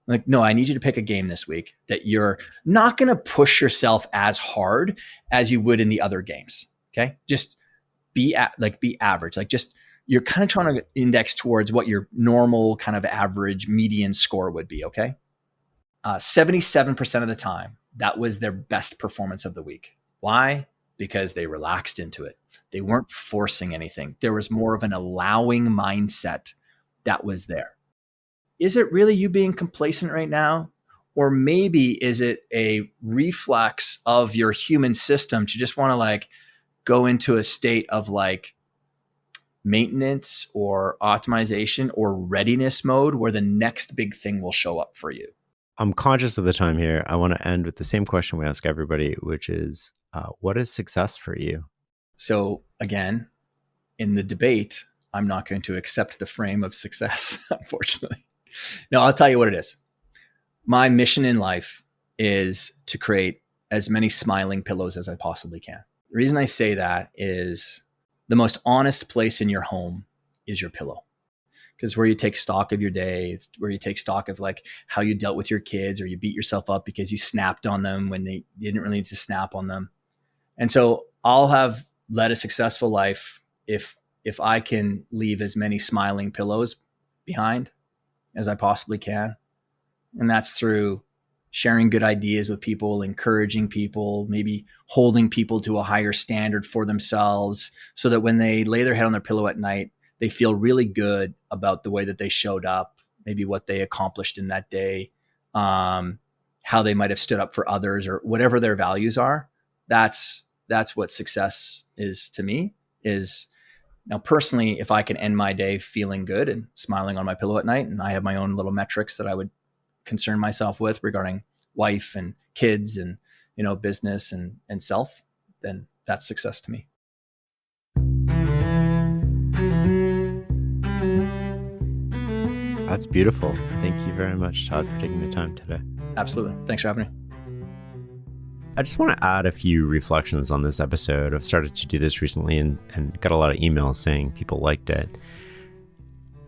I'm like, no, I need you to pick a game this week that you're not going to push yourself as hard as you would in the other games. Okay. Just be average. Like just, you're kind of trying to index towards what your normal kind of average median score would be. Okay. 77% of the time, that was their best performance of the week. Why? Because they relaxed into it. They weren't forcing anything. There was more of an allowing mindset that was there. Is it really you being complacent right now? Or maybe is it a reflex of your human system to just want to like go into a state of like maintenance or optimization or readiness mode where the next big thing will show up for you? I'm conscious of the time here. I want to end with the same question we ask everybody, which is, what is success for you? So again, in the debate, I'm not going to accept the frame of success, unfortunately. No, I'll tell you what it is. My mission in life is to create as many smiling pillows as I possibly can. The reason I say that is the most honest place in your home is your pillow. Because where you take stock of your day, it's where you take stock of like how you dealt with your kids or you beat yourself up because you snapped on them when they didn't really need to snap on them. And so I'll have led a successful life if I can leave as many smiling pillows behind as I possibly can. And that's through sharing good ideas with people, encouraging people, maybe holding people to a higher standard for themselves so that when they lay their head on their pillow at night, they feel really good about the way that they showed up, maybe what they accomplished in that day, how they might have stood up for others or whatever their values are. That's what success is to me. Is now personally, if I can end my day feeling good and smiling on my pillow at night, and I have my own little metrics that I would concern myself with regarding wife and kids and, business and self, then that's success to me. That's beautiful. Thank you very much, Todd, for taking the time today. Absolutely. Thanks for having me. I just want to add a few reflections on this episode. I've started to do this recently and got a lot of emails saying people liked it.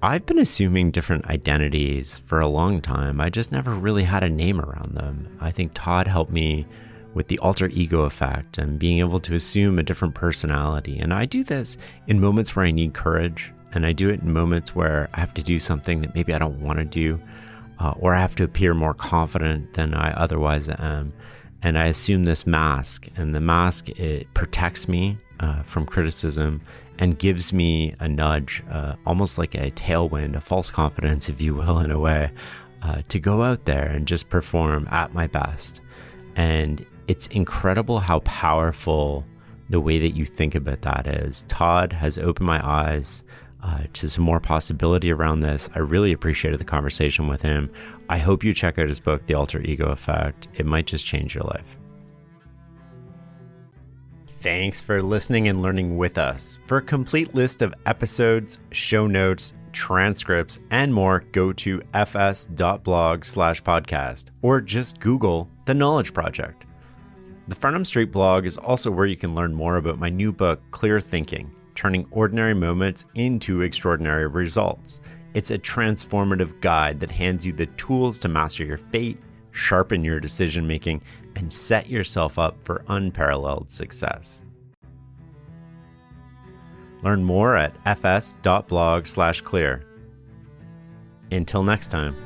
I've been assuming different identities for a long time. I just never really had a name around them. I think Todd helped me with the alter ego effect and being able to assume a different personality. And I do this in moments where I need courage. And I do it in moments where I have to do something that maybe I don't want to do, or I have to appear more confident than I otherwise am. and I assume this mask, and the mask, it protects me from criticism and gives me a nudge, almost like a tailwind, a false confidence, if you will, in a way, to go out there and just perform at my best. And it's incredible how powerful the way that you think about that is. Todd has opened my eyes to some more possibility around this. I really appreciated the conversation with him. I hope you check out his book, The Alter Ego Effect. It might just change your life. Thanks for listening and learning with us. For a complete list of episodes, show notes, transcripts, and more, go to fs.blog/podcast or just Google The Knowledge Project. The Farnham Street blog is also where you can learn more about my new book, Clear Thinking: Turning Ordinary Moments into Extraordinary Results. It's a transformative guide that hands you the tools to master your fate, sharpen your decision making, and set yourself up for unparalleled success. Learn more at fs.blog/clear. Until next time.